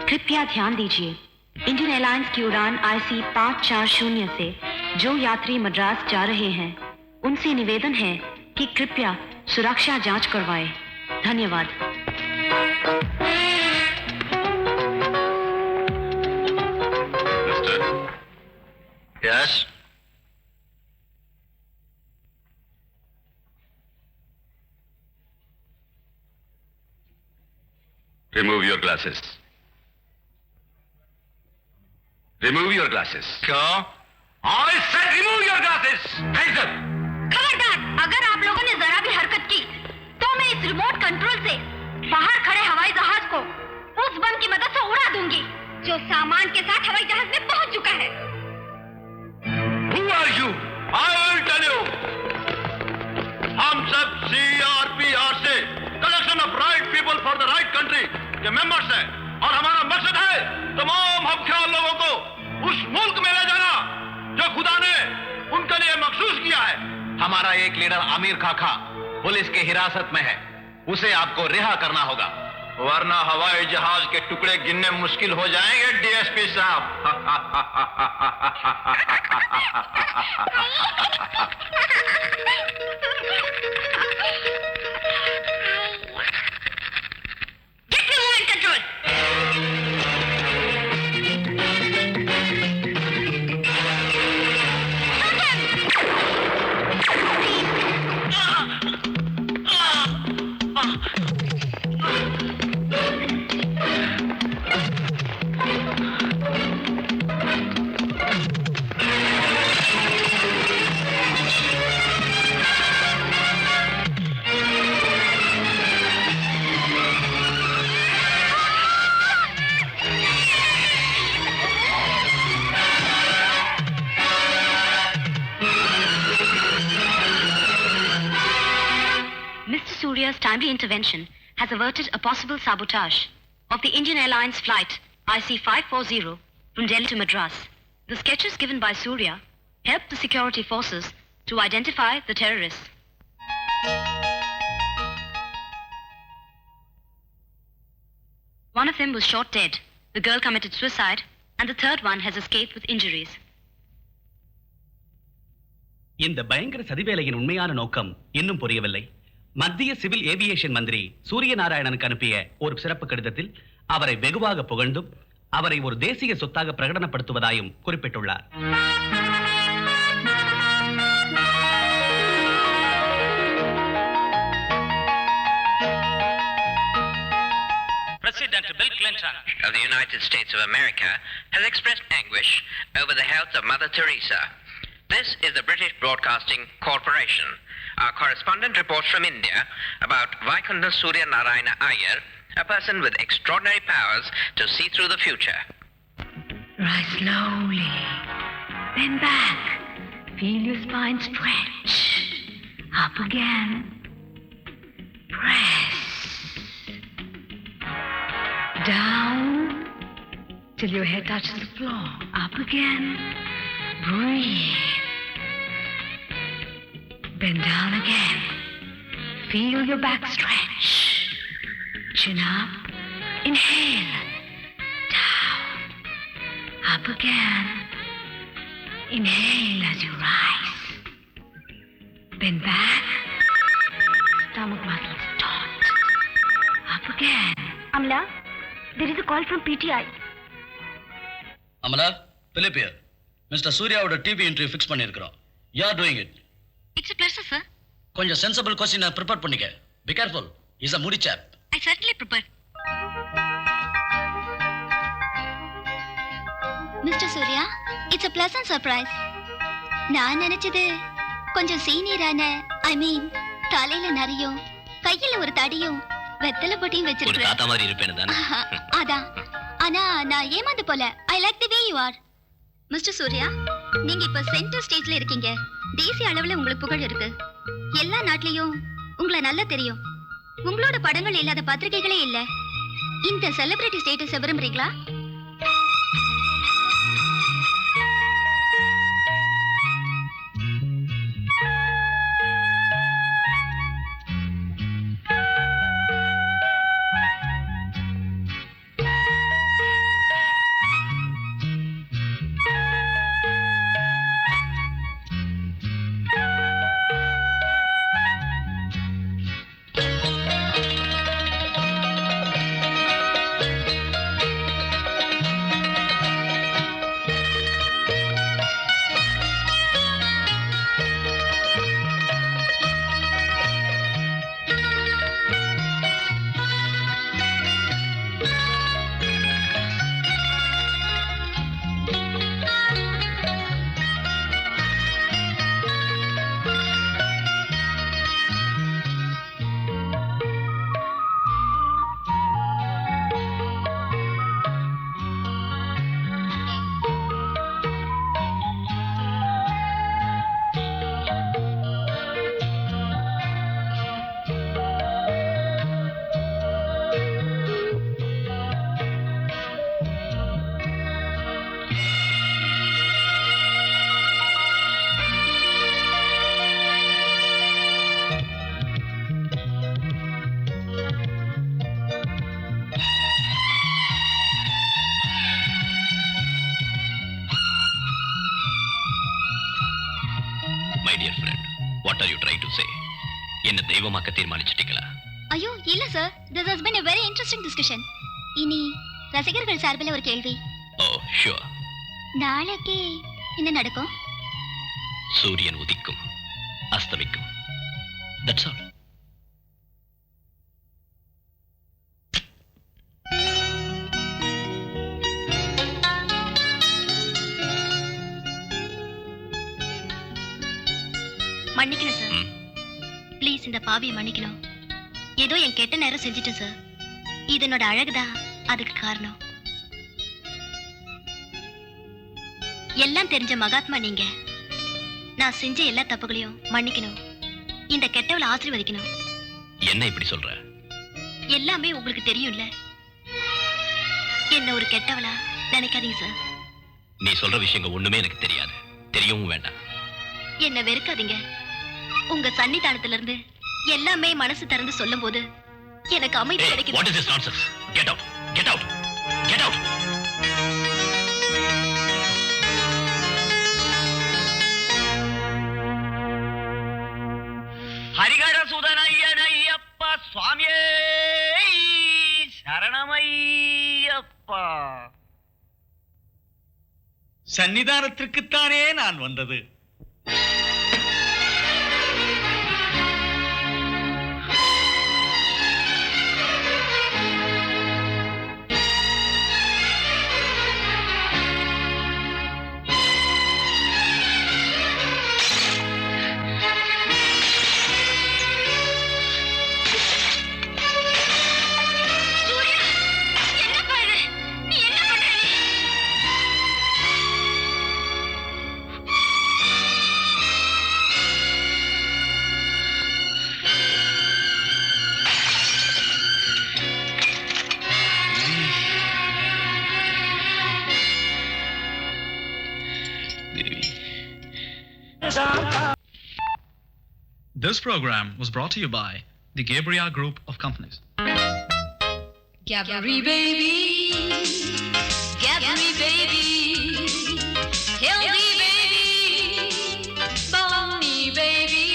कृपया ध्यान दीजिए, इंडियन एयरलाइंस की उड़ान IC 540 से जो यात्री मद्रास जा रहे हैं उनसे निवेदन है कि कृपया सुरक्षा जांच करवाएं। धन्यवाद। Yes. Remove your glasses. Remove your glasses. क्या? I said remove your glasses. Hands up. खबरदार, अगर आप लोगों ने जरा भी हरकत की तो मैं इस रिमोट कंट्रोल से बाहर खड़े हवाई जहाज को उस बम की मदद से उड़ा दूंगी जो सामान के साथ हवाई जहाज में पहुंच चुका है। Who are you? I will tell you. हम सब CRPR से collection of right people for the right country के members हैं और हमारा मकसद है तमाम हमख्याल लोगों को उस मुल्क में ले जाना जो खुदा ने उनके लिए मखसूस किया है। हमारा एक लीडर आमिर खाखा पुलिस की हिरासत में है, उसे आपको रिहा करना होगा वरना हवाई जहाज के टुकड़े गिनने मुश्किल हो जाएंगे डीएसपी साहब। Get the movement control. Mr. Surya's timely intervention has averted a possible sabotage of the Indian Airlines flight IC540 from Delhi to Madras. The sketches given by Surya helped the security forces to identify the terrorists. One of them was shot dead, the girl committed suicide, and the third one has escaped with injuries. இந்த பயங்கர சதிவேலையின் உண்மையான நோக்கம் இன்னும் புரியவில்லை. மத்திய சிவில் ஏவியேஷன் மந்திரி சூரிய நாராயணனுக்கு அனுப்பிய ஒரு சிறப்பு கடிதத்தில் அவரை வெகுவாக புகழ்ந்தும் அவரை ஒரு தேசிய சொத்தாக பிரகடனப்படுத்துவதாயும் குறிப்பிட்டுள்ளார். President Bill Clinton of the United States of America has expressed anguish over the health of Mother Teresa. This is the British Broadcasting Corporation. Our correspondent reports from India about Vaikunth Surya Narayana Iyer, a person with extraordinary powers to see through the future. Rise slowly, bend back, feel your spine stretch, up again, press, down, till your head touches the floor, up again, breathe. Bend down again. Feel your back stretch. Chin up. Inhale. Down. Up again. Inhale as you rise. Bend back. Stomach muscles taut. Up again. Amla, there is a call from PTI. Amala, Philip here. Mister சூர்யாவோட டிவி இன்டர்வியூ ஃபிக்ஸ் பண்ணியிருக்கிறோம். You are doing it. It's a pleasure, sir. கொஞ்சம் சென்சிபிள் கொஸ்டினை ப்ரிப்பேர் பண்ணிக்க. Be careful. He's a moody chap. I certainly prepare. Mister Surya, it's a pleasant surprise. நான் நினைச்சது கொஞ்சம் சீனியரான, ஐ மீன் தலையில நரியும் கையில ஒரு தடியும் வெத்தலை போட்டியும் ஒரு வச்சிருக்கேன். தாத்தா மாதிரி இருப்பேன்னு தானே? அதான். ஆனா நான் ஏமாந்து போல. I like the way you are. Mister Surya, நீங்க இப்ப சென்டர் ஸ்டேஜ்ல இருக்கீங்க. தேசிய அளவுல உங்களுக்கு புகழ் இருக்கு. எல்லா நாட்டிலையும் உங்களை நல்லா தெரியும். உங்களோட படங்கள் இல்லாத பத்திரிகைகளே இல்ல. இந்த செலிபிரிட்டி ஸ்டேட்டஸ் விரும்புறீங்களா? My dear friend, what are you trying to say? என்ன தெய்வமாக்க தீர்மானிச்சிட்டீங்களா? ஐயோ இல்ல sir. This has been a very interesting discussion. இனி ரசிகர்கள் சார்பில் ஒரு கேள்வி. Oh, sure. நாளைக்கு என்ன நடக்கும்? சூரியன் உதிக்கும், அஸ்தமிக்கும். That's all. மன்னிக்கணும் சார். ப்ளீஸ் இந்த பாவியை மன்னிக்கணும். ஏதோ என் கெட்ட நேரம் செஞ்சுட்டேன் சார். இது என்னோட அழகுதான் அதுக்கு காரணம். எல்லாம் தெரிஞ்ச மகாத்மா நீங்க. நான் செஞ்ச எல்லா தப்புகளையும் மன்னிக்கணும். இந்த கெட்டவளை ஆசீர்வதிக்கணும். என்ன இப்படி சொல்ற? எல்லாமே உங்களுக்கு தெரியும்ல. என்ன ஒரு கெட்டவளா நினைக்காதீங்க சார். நீ சொல்ற விஷயங்கள் ஒண்ணுமே எனக்கு தெரியாது. தெரியவும் வேண்டாம். என்ன வெறுக்காதீங்க. உங்க சன்னிதானத்துல இருந்து எல்லாமே மனசு திறந்து சொல்லும் போது எனக்கு அமைதி கிடைக்கும். What is this nonsense? Get out! Get out! Get out! ஹரிகர சுதனையனையப்பா சுவாமியே சரணமையப்பா. சன்னிதானத்திற்குத்தானே நான் வந்தது. This program was brought to you by the Gabriel Group of Companies. Gabri baby, Gabri baby, healthy baby, bony baby,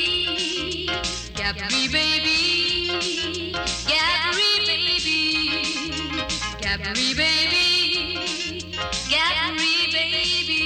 Gabri baby, Gabri baby, Gabri baby, Gabri baby.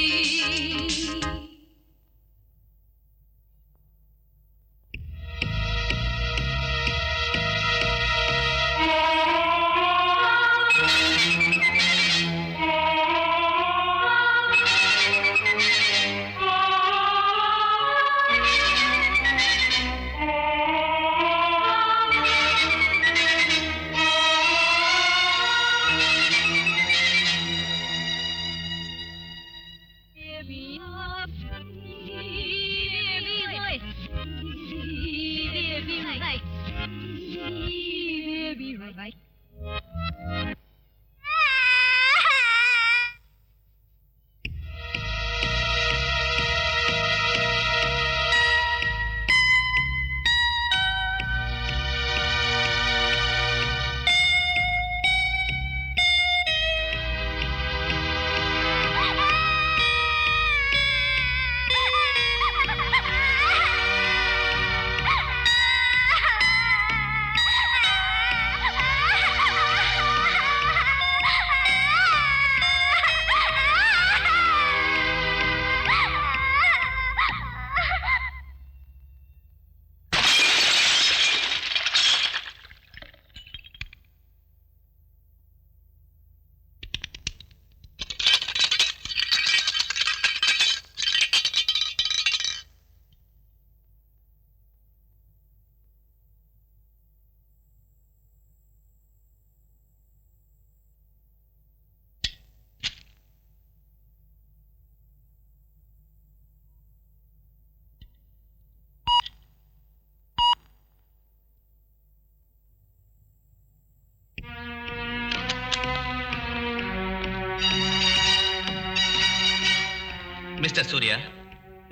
Mister Surya,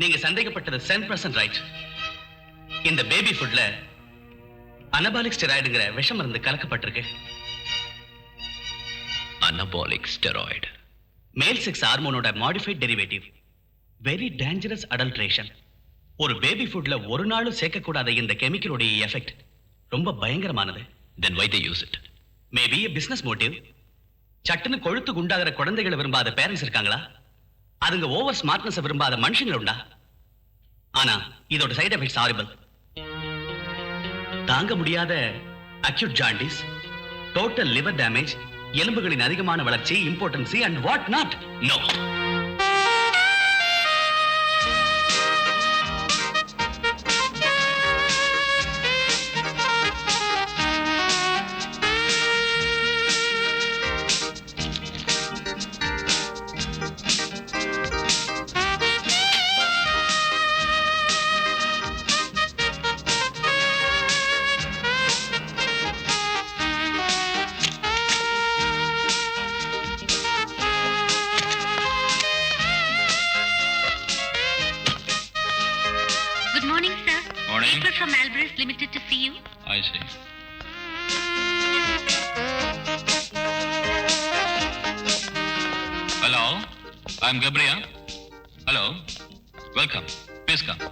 நீங்க சந்தேகப்பட்டது 100% ரைட். இந்த பேபி ஃபுட்ல அனபாலிக் ஸ்டெராய்டுங்கிற விஷ மருந்து கலக்கப்பட்டிருக்கு. அனபாலிக் ஸ்டெராய்டு மேல் செக்ஸ் ஹார்மோனோட modified derivative. Very dangerous adulteration. ஒரு பேபி ஃபுட்ல ஒரு நாளும் சேர்க்கக்கூடாத இந்த கெமிக்கலோட எஃபெக்ட் ரொம்ப பயங்கரமானது. Then why they use it? Maybe a business motive. சட்டுன்னு கொழுத்து குண்டாகிற குழந்தைகளை விரும்பாத பேரண்ட்ஸ் இருக்காங்களா? அதுங்க ஓவர் ஸ்மார்ட்னஸ் விரும்பாத மனுஷங்க உண்டா? ஆனா இதோட சைடு எஃபெக்ட்ஸ் ஹாரிபிள். தாங்க முடியாத acute jaundice, total liver damage, எலும்புகளின் அதிகமான வளர்ச்சி, impotency and what not. No. Good morning, sir. Morning. People from Alvarez Limited to see you. I see. Hello, I'm Gabriel. Hello, welcome. Please come.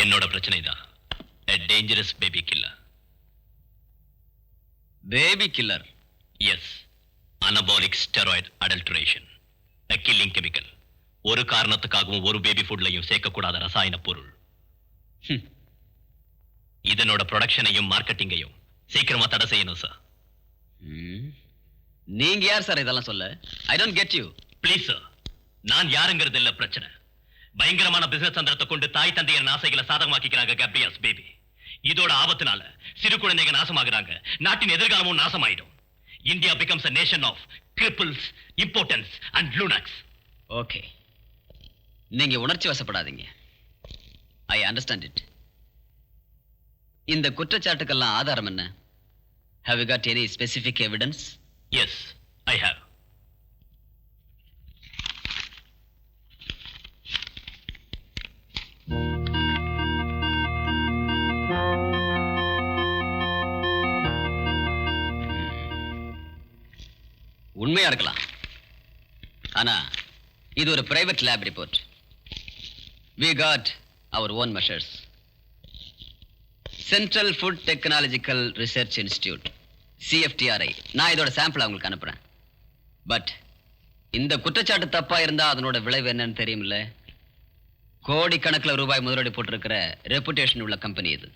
என்னோட பிரச்சனை தான் a dangerous baby killer. Baby killer. Yes, anabolic steroid adulteration, a killing chemical. ஒரு காரணத்துக்காகவும் ஒரு பேபி ஃபுட்லையும் சேர்க்கக்கூடாத ரசாயன பொருள். இதனோட ப்ரொடக்ஷனையும் மார்க்கெட்டிங்கையும் சீக்கிரமா தடை செய்யணும் சார். நீங்க யார் சார் இதெல்லாம் சொல்ல? I don't get you. Please sir, நான் யாருங்கிறது இல்ல பிரச்சனை. பயங்கரமான பிசினஸ் தந்திரத்தை கொண்டு தாய் தந்தையர் ஆசைகளை சாதகமாக்கிக்கிறாங்க கேப்ரியல்ஸ் பேபி. இதோட ஆபத்தினால சிறு குழந்தைங்க நாசமாகறாங்க, நாட்டின் எதிர்காலமும் நாசமாயிடும். India becomes a nation of cripples, impotents and lunatics. Okay, நீங்க உணர்ச்சி வசப்படாதீங்க. I understand it. இந்த குற்றச்சாட்டுக்கெல்லாம் ஆதாரம் என்ன? Have you got any specific evidence? Yes, I have. உண்மையா இருக்கலாம். ஆனா இது ஒரு private lab report. We got our own measures. Central Food Technological Research Institute, CFTRI. நான் இதோட சாம்பிள் அவங்களுக்கு அனுப்புறேன். பட் இந்த குற்றச்சாட்டு தப்பா இருந்தா அதனோட விளைவு என்னன்னு தெரியுமில்ல? கோடிக்கணக்கில் ரூபாய் முதலீடு போட்டிருக்கிற ரெப்புடேஷன் உள்ள கம்பெனி இது.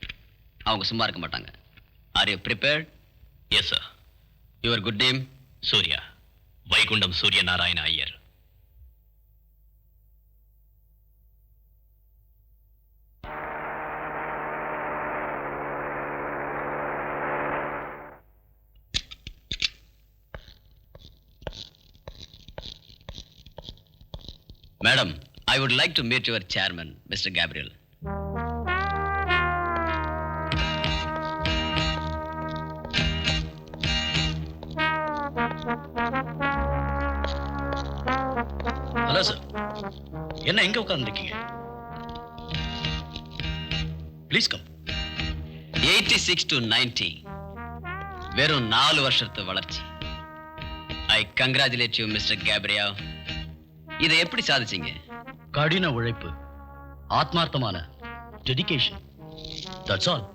அவங்க சும்மா இருக்க மாட்டாங்க. Are you prepared? Yes, sir. Your good name? Surya, Vaikuntham Surya Narayana Iyer. Madam, I would like to meet your chairman, Mr. Gabriel. Hello sir, என்ன எங்க உட்கார்ந்துருக்கீங்க? Please come. 86 to 90, வெறும் 4 வருஷத்து வளர்ச்சி. I congratulate you, Mr. Gabriel. இதை எப்படி சாதிச்சீங்க? கடின உழைப்பு, ஆத்மார்த்தமான டெடிகேஷன். That's all.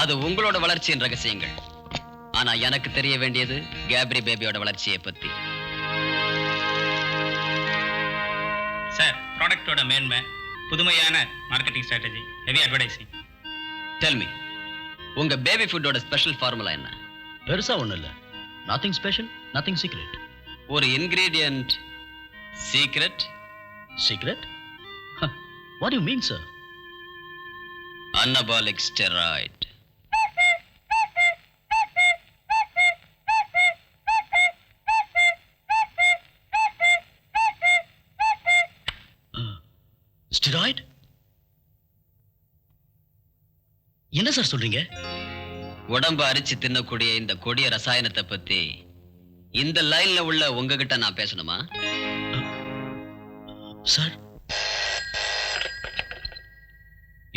அது உங்களோட வளர்ச்சியின் ரகசியங்கள். ஆனா எனக்கு தெரிய வேண்டியது கேப்ரி பேபியோட வளர்ச்சியை பத்தி. சார், ப்ராடக்ட்டோட மேன்மை, புதுமையான marketing strategy, heavy advertising. Tell me, உங்க பேபி ஃபுட்டோட ஸ்பெஷல் ஃபார்முலா என்ன? பெருசா ஒண்ணும் இல்ல. Nothing special, nothing secret. ஒரு ingredient secret? Secret? What you mean sir? Anabolic steroid. Steroid? என்ன சார் சொல்றீங்க? உடம்பு அரிச்சு தின்னக்கூடிய இந்த கொடிய ரசாயனத்தை பத்தி இந்த லைன்ல உள்ள உங்ககிட்ட நான் பேசணுமா? Sir.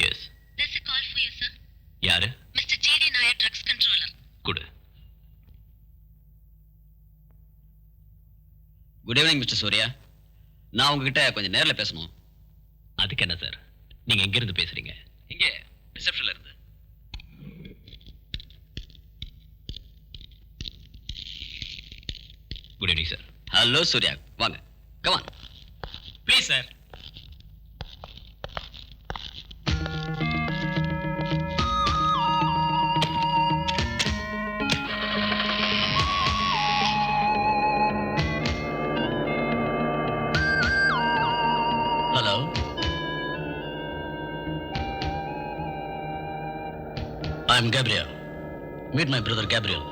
Yes. There's a call for you, sir. யாரு? Mr. J.D. Nair, drugs controller. குடு. Good evening mister Surya. நான் உங்ககிட்ட கொஞ்சம் நேர்ல பேசணும். அதுக்கு என்ன சார்? நீங்க எங்க இருந்து பேசுறீங்க? இங்கே ரிசப்ஷன்ல இருந்து. Good evening sir. Hello Surya, வாங்க. Come on. Please sir. Hello. I am Gabriel. Meet my brother Gabriel.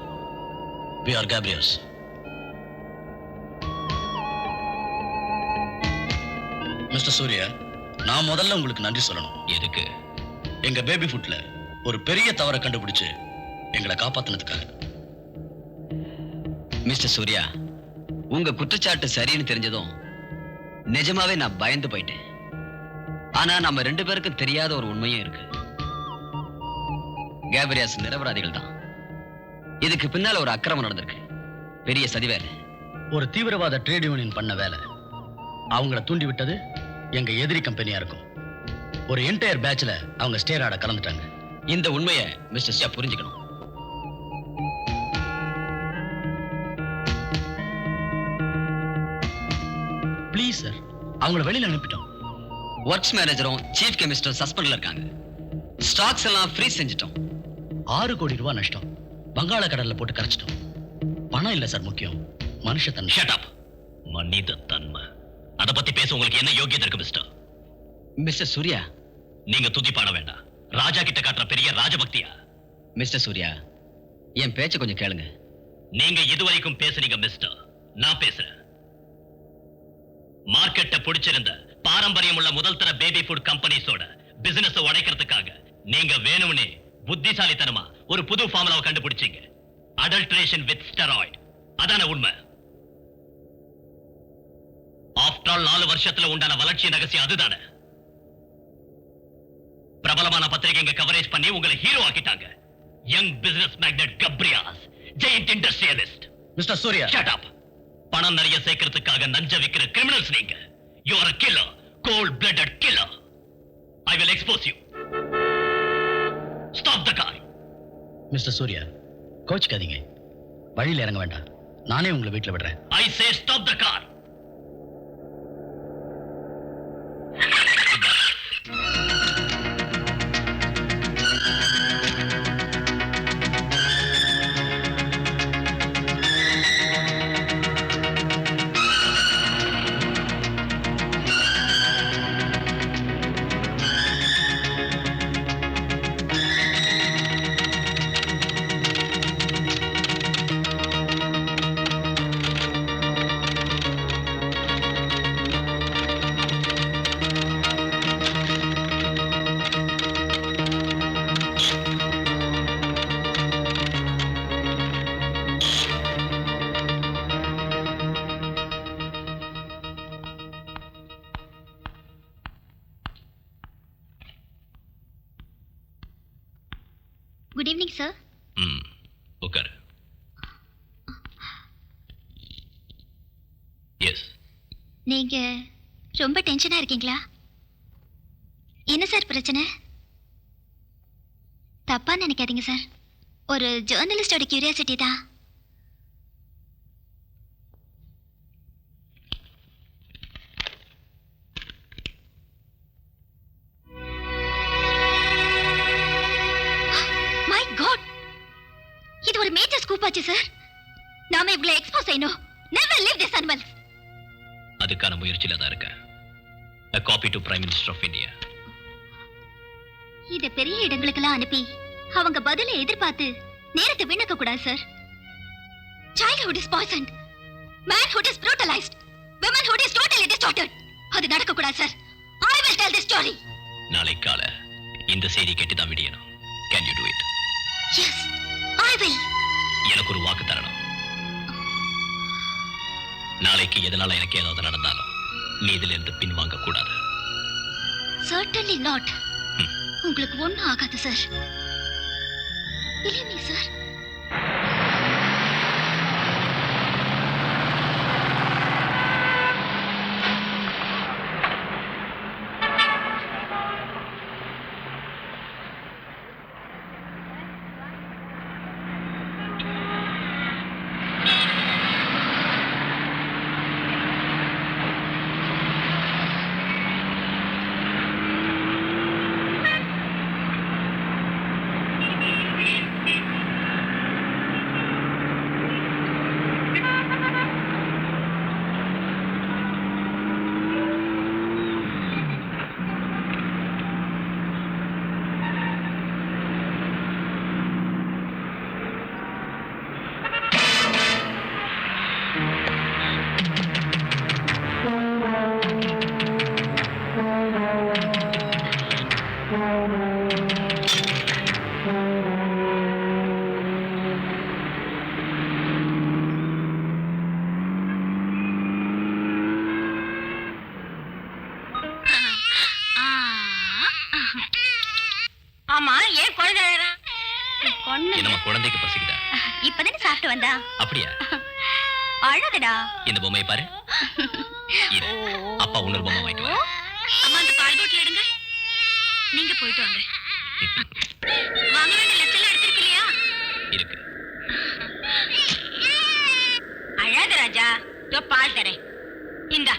We are Gabriels. Mister Surya, நான் முதல்ல உங்களுக்கு நன்றி சொல்லணும். எதுக்கு? எங்க பேபி ஃபுட்ல ஒரு பெரிய தவறை கண்டுபிடிச்சு எங்களை காப்பாத்தினதுக்காக. மிஸ்டர் சூர்யா, உங்க குற்றச்சாட்டு சரின்னு தெரிஞ்சதும் நிஜமாவே நான் பயந்து போயிட்டேன். ஆனா நம்ம 2 பேருக்கும் தெரியாத ஒரு உண்மையும் இருக்கு. கேப்ரியாஸ் நிரபராதிகள் தான். இதுக்கு பின்னால ஒரு அக்கிரமம் நடந்திருக்கு. பெரிய சதி வேலை. ஒரு தீவிரவாத ட்ரேட் யூனியன் பண்ண வேலை. அவங்கள தூண்டி விட்டது எங்க எதிரி கம்பெனியா இருக்கும். ஒரு என்டையர் பேட்ச்ல அவங்க ஸ்டேராட கலந்துட்டாங்க. இந்த உண்மையை மிஸ்டர் ஷா புரிஞ்சுக்கணும். ப்ளீஸ் சார், அவங்கள வெளியில அனுப்பிட்டோம். ஒர்க்ஸ் மேனேஜரும் சீஃப் கெமிஸ்டரும் சஸ்பெண்ட்ல இருக்காங்க. ஸ்டாக்ஸ் எல்லாம் ஃப்ரீஸ் செஞ்சிட்டோம். 6 கோடி ரூபாய் நஷ்டம். வங்காள கடல்ல போட்டு கரைச்சிட்டோம். பணம் இல்ல சார் முக்கியம், மனுஷத்தன்மை. Shut up. மனித தன்மை. அத பத்தி பேச உங்களுக்கு என்ன யோகியதை இருக்கு மிஸ்டர்? மிஸ்டர் சூர்யா, நீங்க துதி பாட வேண்டாம். ராஜா கிட்ட காட்டுற பெரிய ராஜபக்தியா? மிஸ்டர் சூர்யா, என் பேச்ச கொஞ்சம் கேளுங்க. நீங்க இதுவரைக்கும் பேசுறீங்க மிஸ்டர். நான் பேசுறேன். மார்க்கெட்டை பிடிச்சிருந்த பாரம்பரியம் உள்ள முதல் தர பேபி ஃபுட் கம்பெனிஸோட பிசினஸ் உடைக்கிறதுக்காக நீங்க வேணும்னே புத்திசாலித்தனமா ஒரு புது ஃபார்முலாவை கண்டுபிடிச்சீங்க. Adulteration with steroid. அதான உண்மை. ஆஃப்டர் ஆல் 4 வருஷத்துல உண்டான வளர்ச்சி ரகசியம் அதுதானே. பிரபலமான பத்திரிகைங்க கவரேஜ் பண்ணி உங்களை ஹீரோ ஆக்கிட்டாங்க. Young business magnate Gabrias, giant industrialist. Mister Surya, shut up. பணம் நிறைய சேர்க்கிறதுக்காக நஞ்ச விக்கிற கிரிமினல்ஸ் நீங்க. You are a killer, cold blooded killer. I will expose you. Stop the car. Mister Surya, கோச்சுக்காதீங்க. வழியில இறங்க வேண்டாம். நானே உங்களை வீட்டுல விடுறேன். I say stop the car. Good evening sir. உட்காரு. எஸ். நீங்க ரொம்ப டென்ஷனா இருக்கீங்களா? என்ன சார் பிரச்சனை? தப்பா நினைக்காதீங்க சார். ஒரு ஜேர்னலிஸ்டோட கியூரியாசிட்டி தான். மை காட், இது ஒரு மேஜர் ஸ்கூப் ஆச்சு சார். நாம இவங்களை எக்ஸ்போஸ் செய்யணும். Never leave this animals. அதுக்கான முயற்சியில தான் இருக்கேன். A copy to Prime Minister of India. இத பெரிய இடங்களுக்கெல்லாம் அனுப்பி அவங்க பதிலை எதிர்பார்த்து நேரத்தை வீணாக்க கூடாது sir. Childhood is poisoned. Manhood is brutalized. Womanhood is totally distorted. அது நடக்க கூடாது sir. I will tell the story. நாளை கால இந்த செய்தி கேட்டு தான் விடியணும். Can you do it? Yes, I will. எனக்கு ஒரு வாக்கு தரணும். நாளைக்கு எதனால எனக்கு ஏதாவது நடந்தாலும் நீ இதிலிருந்து பின்வாங்க கூடாது. Certainly not. உங்களுக்கு ஒண்ணும் ஆகாது சார். Believe me, sir. ஆமா ஏன் குழந்தை என்னம்மா குழந்தைக்கு பசிக்குதா? இப்பதானே சாப்பிட்டு வந்தா. அப்படியா? அழகடா. இந்த பொம்மையை பாரு. இரு, அப்பா இன்னொரு பொம்மை வாங்கிட்டு வரேன். அம்மா அந்த பால் போட்டில் எடுங்க. நீங்க போயிட்டு வாங்க. வாங்க வேண்டிய லட்சம் எடுத்துருக்கு இல்லையா? இருக்கு. அழாத ராஜா, இதோ பால் தரேன். இந்தா.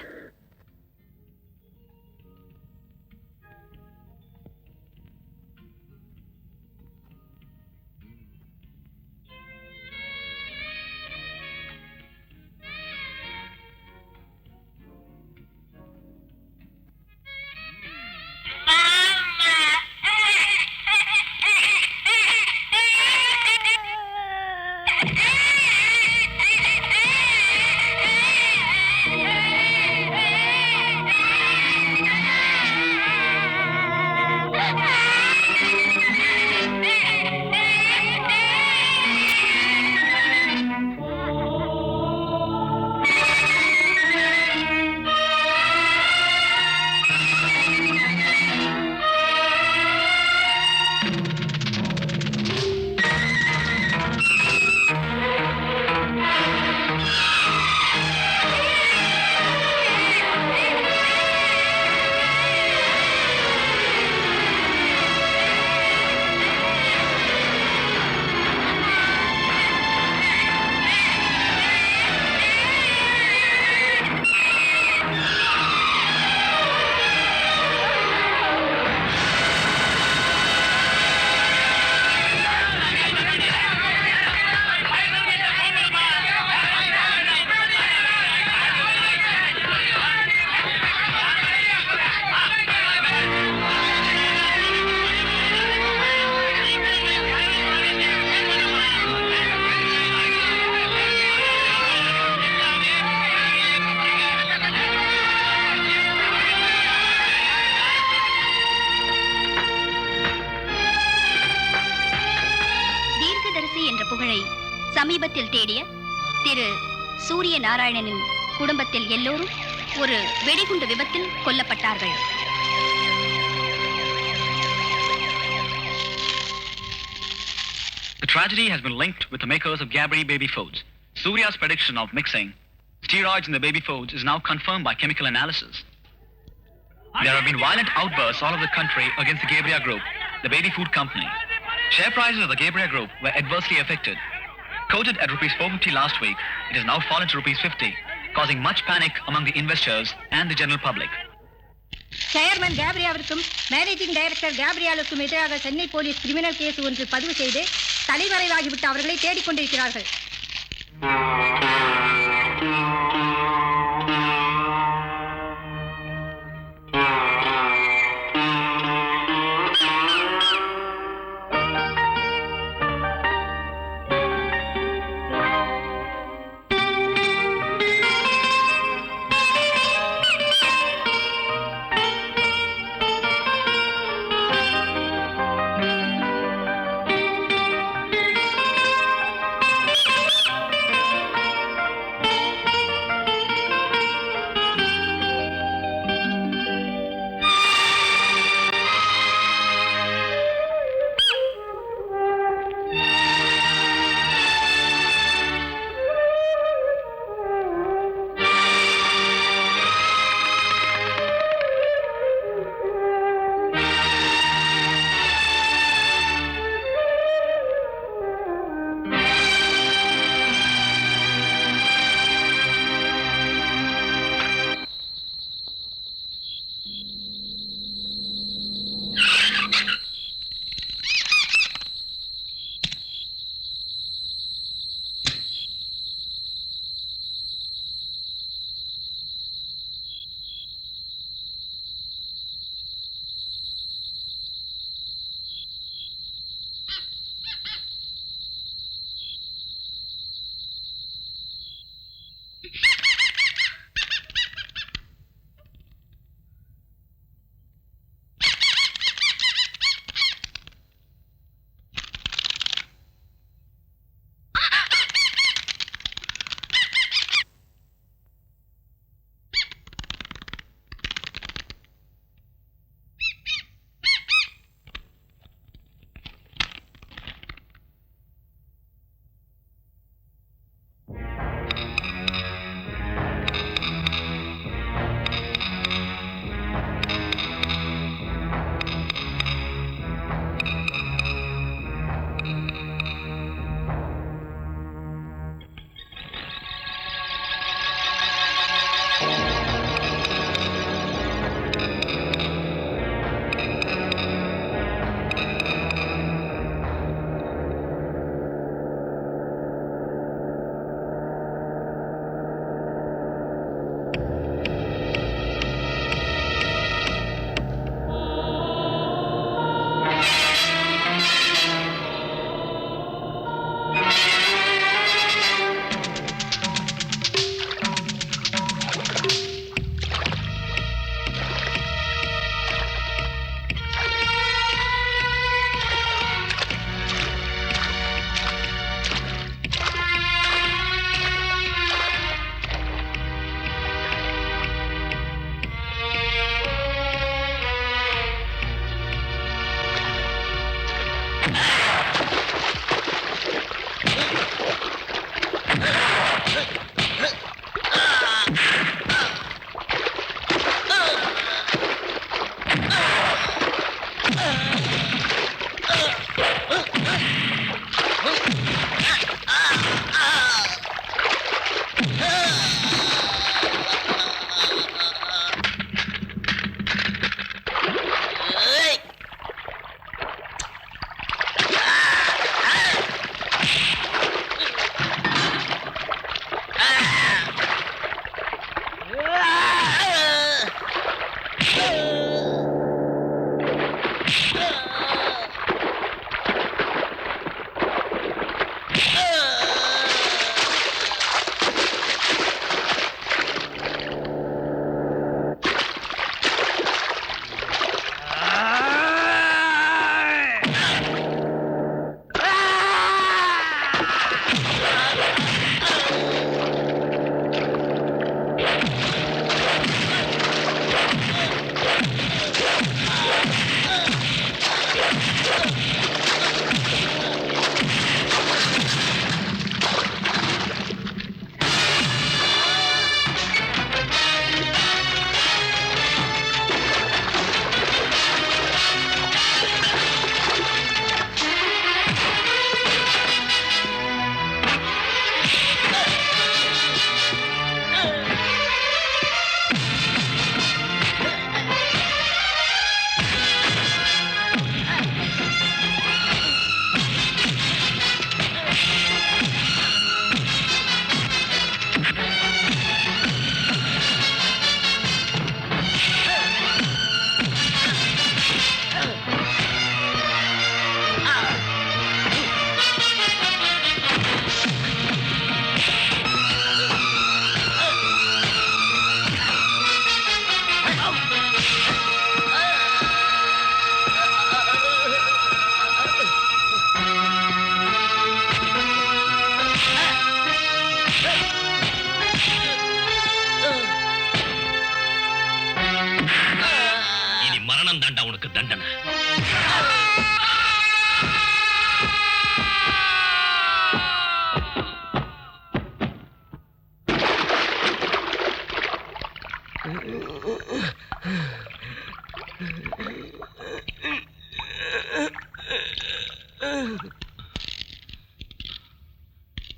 சமீபத்தில் தேடிய திரு சூரிய நாராயணனின் குடும்பத்தில் எல்லோரும் ஒரு வெடிகுண்டு விபத்தில் கொல்லப்பட்டார்கள். The tragedy has been linked with the makers of Gabri baby foods. Surya's prediction of mixing steroids in the baby foods is now confirmed by chemical analysis. There have been violent outbursts all over the country against the Gabriel Group, the baby food company. Share prices of the Gabriel Group were adversely affected. Quoted at rupees 450 last week, it has now fallen to rupees 50, causing much panic among the investors and the general public. Chairman கேப்ரியாவிற்கும் மேனேஜிங் டைரக்டர் கேப்ரியாலுக்கும் எதிராக சென்னை போலீஸ் கிரிமினல் கேஸ் ஒன்று பதிவு செய்து தலைமறைவாகிவிட்டு அவர்களை தேடிக்கொண்டிருக்கிறார்கள்.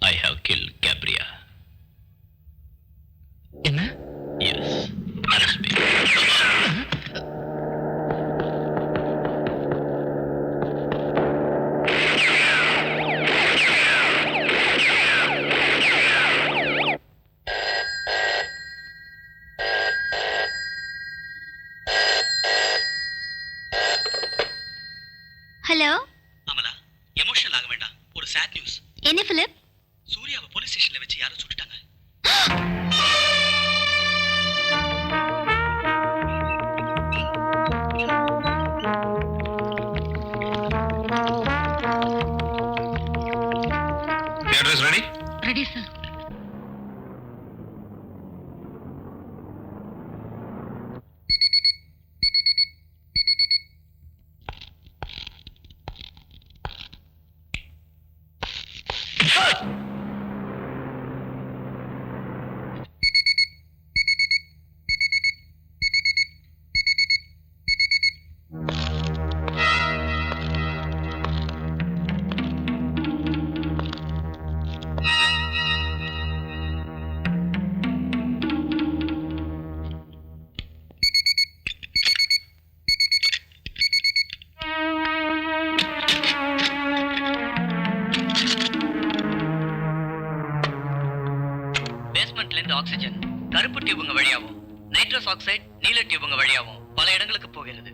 I have killed Gabriel. என்ன? Yes. Arrest me. Hello Amala, emotional ஆக வேண்டாம். ஒரு sad news. என்ன பிலிப்? சூர்யாவை போலீஸ் ஸ்டேஷன்ல வச்சு யாரோ சுட்டுட்டாங்க. The address ready? Ready sir. Oxygen கருப்பு டியூபுங்க வழியாவும் நைட்ரஸ் ஆக்சைடு நீல டியூபுங்க வழியாவும் பல இடங்களுக்கு போகிறது.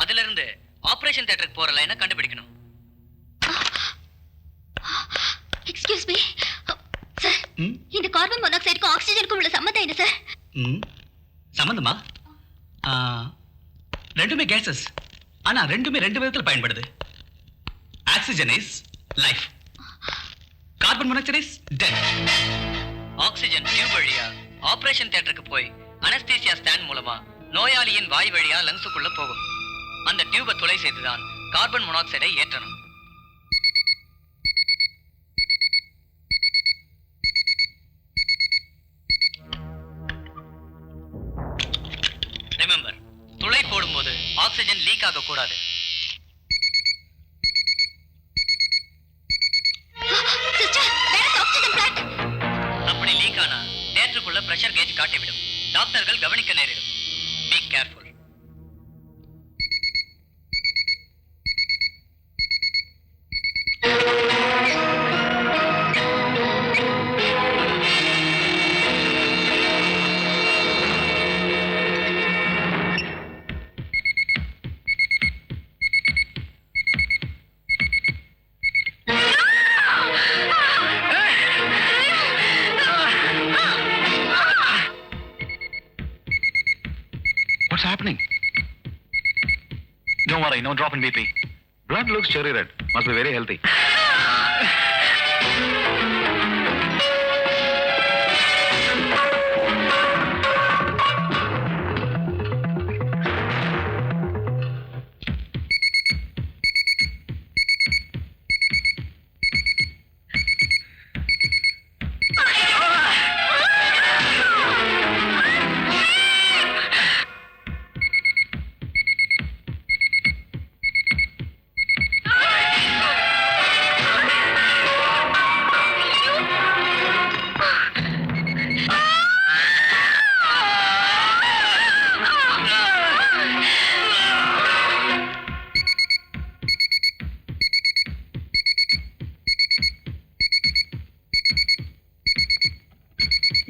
அதுல இருந்து ஆபரேஷன் தியேட்டருக்கு போற லைனை கண்டுபிடிக்கணும். எக்ஸ்கியூஸ் மீ சார், இந்த கார்பன் மோனாக்சைடுக்கும் ஆக்சிஜனுக்கும் உள்ள சம்மந்தம் என்ன சார்? சம்பந்தமா? ரெண்டுமே கேசஸ், ஆனா ரெண்டுமே ரெண்டு விதத்தில் பயன்படுது. Oxygen is life, carbon monoxide is death. Oxygen tube வழியா ஆபரேஷன் தியேட்டருக்கு போய் அனஸ்தீசியா ஸ்டாண்ட் மூலமா நோயாளியின் வாய் வழியா லங்ஸுக்குள்ள போகும். அந்த டியூபை துளை செய்துதான் கார்பன் மோனாக்சைடை ஏற்றணும். ரிமெம்பர், துளை போடும்போது ஆக்சிஜன் லீக் ஆக கூடாது. அப்படி லீக் ஆனா தியேட்டருக்குள்ள பிரஷர் கேஜ் காட்டிவிடும். டாக்டர்கள் கவனிக்க நேரிடும். Be careful. What's happening? Don't worry, no drop in BP. Blood looks cherry red. Must be very healthy.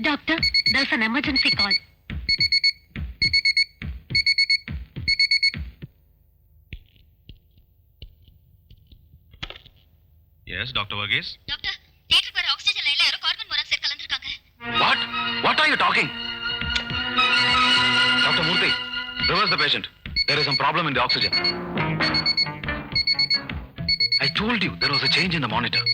Doctor, there's an emergency call. Yes, Dr. Varghese? Doctor, தியேட்டருக்கு வர ஆக்சிஜன் லைன்ல யாரோ கார்பன் மோனாக்சைடு கலந்திருக்காங்க. What? What are you talking? Dr. Murthy, reverse the patient. There is some problem in the oxygen. I told you there was a change in the monitor.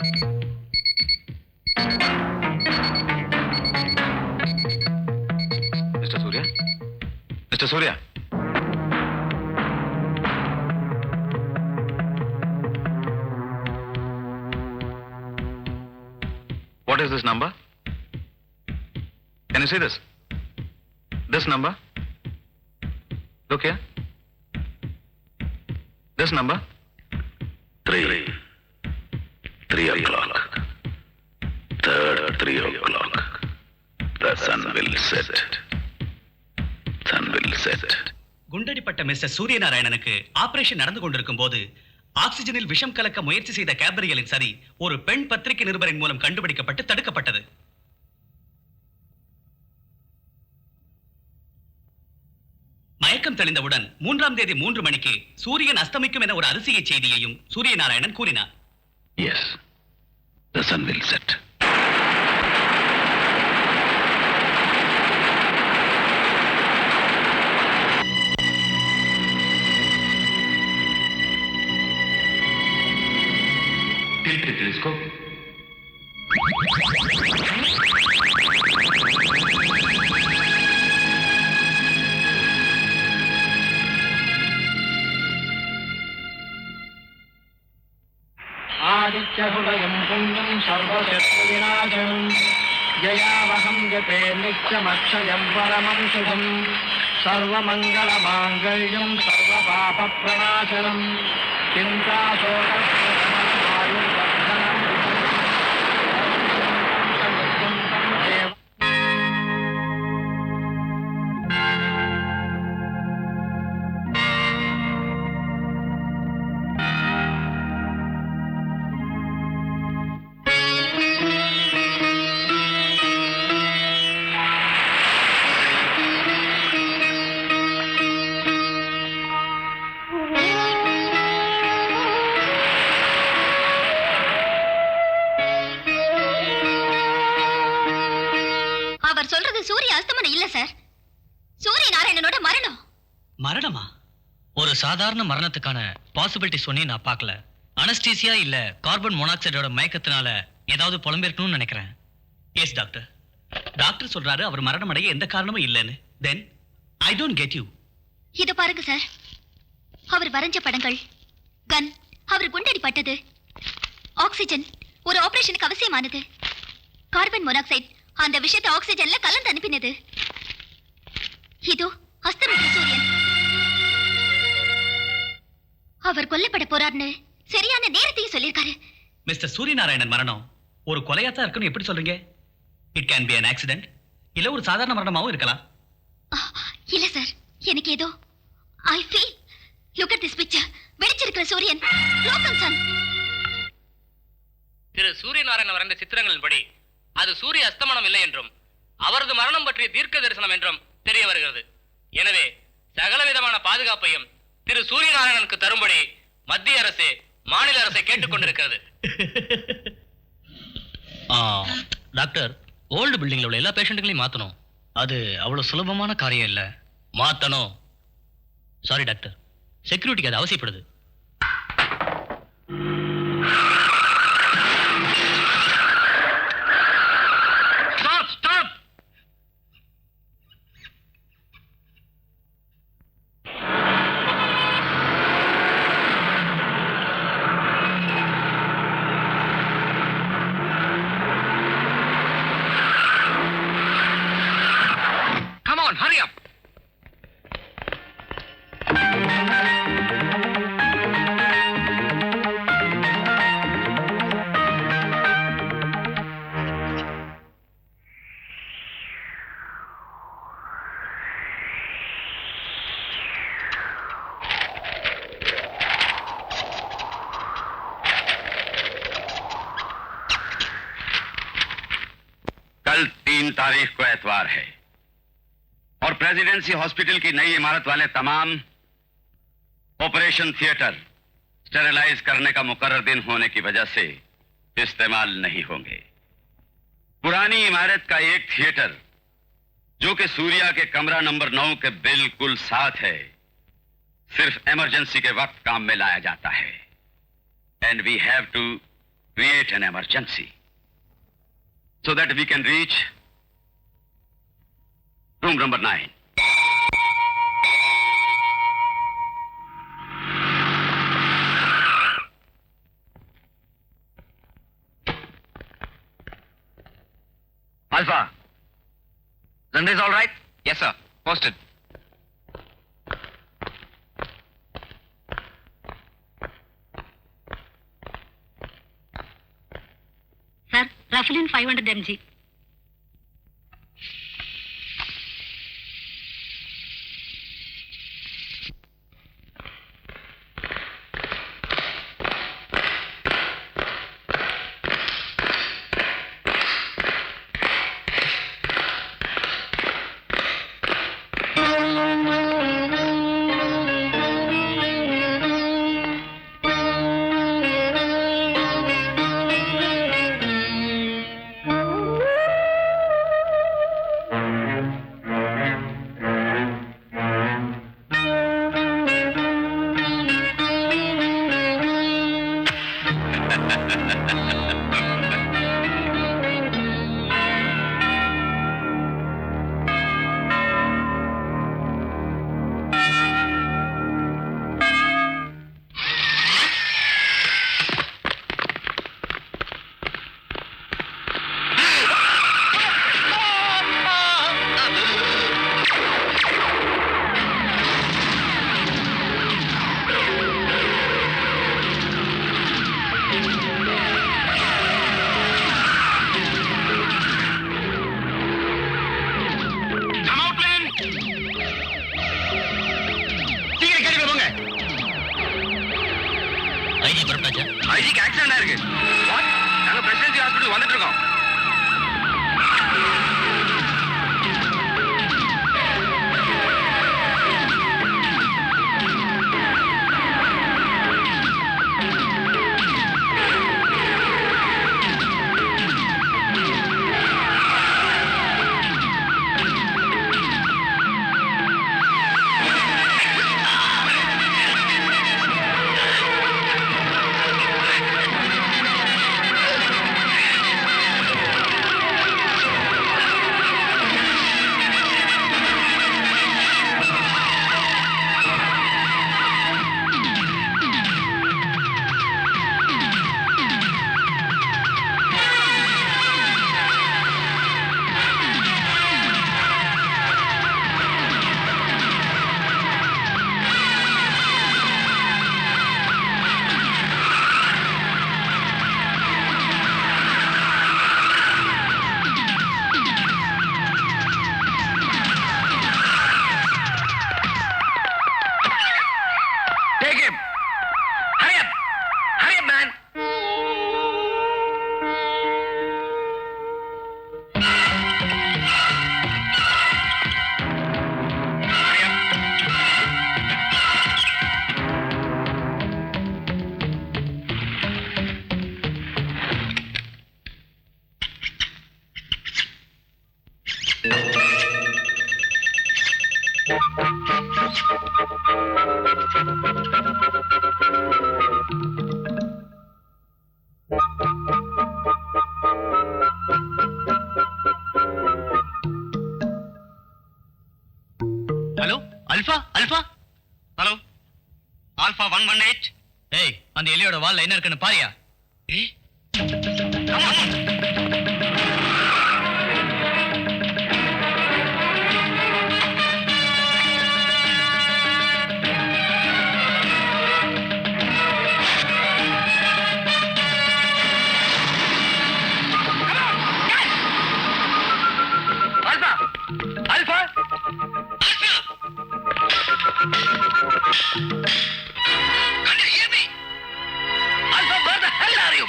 Mr. Surya? Mr. Surya? What is this number? Can you see this? This number? Look here. This number? 3 o'clock. Third 3 o'clock. The sun will set. Sun will set. குண்டடிப்பட்ட மிஸ்டர் சூரியநாராயணனுக்கு ஆபரேஷன் நடந்து கொண்டிருக்கும் போது ஆக்சிஜனில் விஷம் கலக்க முயற்சி செய்த கேப்ரியலின் சரி ஒரு பெண் பத்திரிகை நிருபரின் மூலம் கண்டுபிடிக்கப்பட்டு தடுக்கப்பட்டது. மயக்கம் தெளிந்தவுடன் 3ஆம் தேதி 3 மணிக்கு சூரியன் அஸ்தமிக்கும் என ஒரு அதிசய செய்தியையும் சூரியநாராயணன் கூறினார். Yes, the sun will set. Tilt the telescope. आदित्यहृदयं पुण्यं सर्वशत्रुविनाशनं जयावहं जपे नित्यमक्षयं परमं शुभं सर्वमङ्गलमाङ्गल्यं सर्वपापप्रणाशनं சூரிய நாராயணனோட மரணம். மரணமா? ஒரு சாதாரண மரணத்துக்கான பாசிபிலிட்டி சொன்னி நான் பார்க்கல. அனஸ்டீசியா இல்ல கார்பன் மோனாக்சைடோட மயக்கத்தினால ஏதாவது புலம்பிருக்கணும்னு நினைக்கிறேன். Yes doctor. டாக்டர் சொல்றாரு அவர் மரணம் அடைய எந்த காரணமும் இல்லைன்னு. தென் ஐ டோன்ட் கெட் யூ. இத பாருங்க சார், அவர் வரைஞ்ச படங்கள், கன், அவர் குண்டடி பட்டது, ஆக்சிஜன் ஒரு ஆபரேஷனுக்கு அவசியமானது, கார்பன் மோனாக்சைடு அந்த விஷயத்தை ஆக்சிஜன்ல கலந்து அனுப்பினது, இதோ அஸ்தமித்த சூரியன். அவர் கொல்லப்பட போறார்னு சரியான நேரத்தையும் சொல்லியிருக்காரு. மிஸ்டர் சூரியநாராயணன் மரணம் ஒரு கொலையாத்தான் இருக்குன்னு எப்படி சொல்றீங்க? It can be an accident, இல்ல ஒரு சாதாரண மரணமாவும் இருக்கலாம். இல்ல சார், எனக்கு ஏதோ I feel. Look at this picture. வெடிச்சிருக்கிற சூரியன், லோகம் சன். திரு சூரியநாராயணன் வரைந்த சித்திரங்களின்படி அது சூரிய அஸ்தமனம் இல்லை என்றும் அவரது மரணம் பற்றிய தீர்க்க தரிசனம் என்றும் தெரிய வருகிறது. எனவே சகலவிதமான பாதுகாப்பையும் திரு சூரியநாராயணனுக்கு தரும்படி மத்திய அரசு மாநில அரசை கேட்டுக்கொண்டிருக்கிறது. டாக்டர், ஓல்டு பில்டிங்ல உள்ள எல்லா பேஷண்ட்டுகளையும் மாத்தணும். அது அவ்வளவு சுலபமான காரியம் இல்ல. மாத்தணும். சாரி டாக்டர், செக்யூரிட்டிக்கு அது அவசியப்படுது. Come on, hurry up. कल 3 तारीख को एतवार है और प्रेसिडेंसी हॉस्पिटल की नई इमारत वाले तमाम ऑपरेशन थिएटर स्टेरिलाइज करने का मुकर्रर दिन होने की वजह से इस्तेमाल नहीं होंगे। पुरानी इमारत का एक थिएटर जो कि सूर्या के कमरा नंबर 9 के बिल्कुल साथ है, सिर्फ इमरजेंसी के वक्त काम में लाया जाता है। And we have to create an emergency so that we can reach room number 9. Alpha, Zanda is all right? Yes, sir. Posted. Sir, ரஃபலின் 500 mg. ஐஜிக்கு ஆக்சிடென்ட் ஆயிருக்கு. வாட்? நாங்க பிரசிடென்சி ஹாஸ்பிடல் வந்துட்டு இருக்கோம். Hello alpha alpha hello alpha 118. ஏய் அந்த எலியோட வால்ல என்ன இருக்குன்னு பாரியா? ஏய் Alpha! Alpha! Can't you hear me? Alpha, where the hell are you?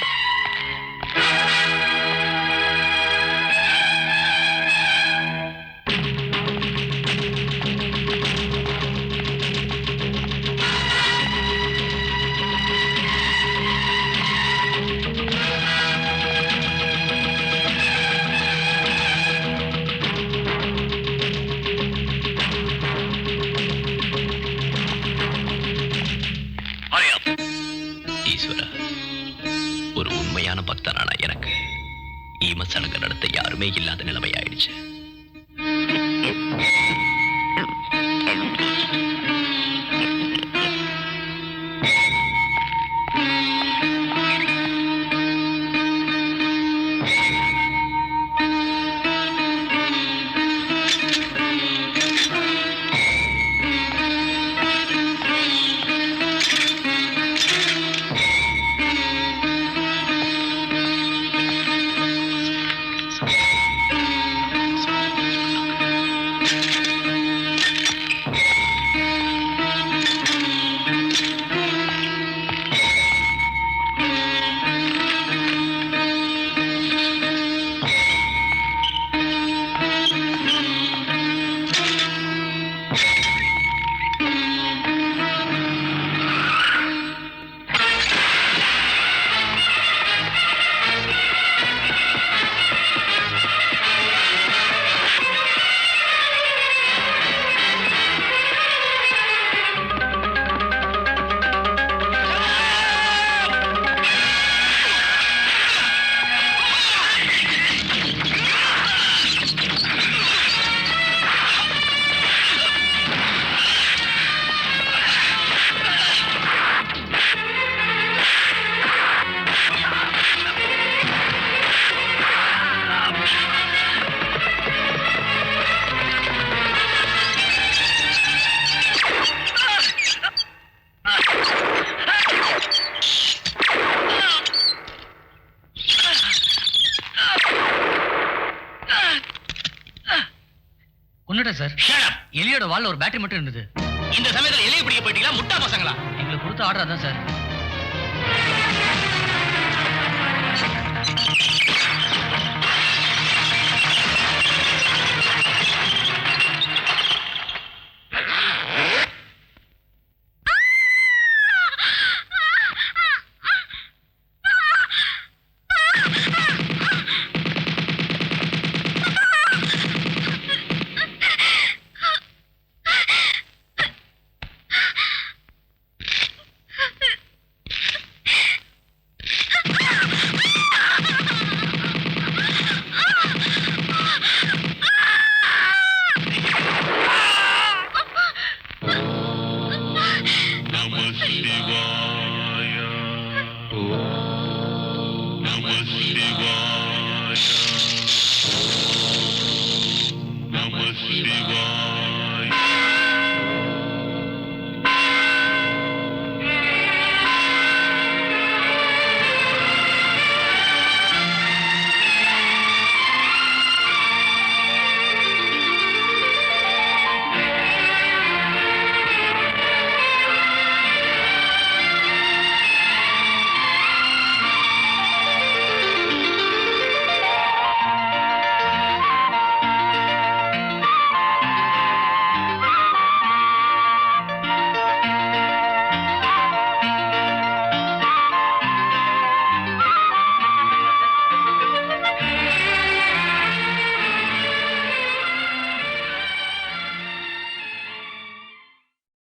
ஈஸ்வரா, ஒரு உண்மையான பக்தனான எனக்கு ஈம சடங்கு நடத்த யாருமே இல்லாத நிலைமை ஆயிடுச்சு. கொன்னுட்டேன் சார். எலியோட வால்ல ஒரு பேட்டரி மட்டும் இருந்தது. இந்த சமயத்துல எலியை பிடிக்க போயிட்டீங்களா முட்டா பசங்களா? எங்களுக்கு கொடுத்த ஆர்டர் அதான் சார்.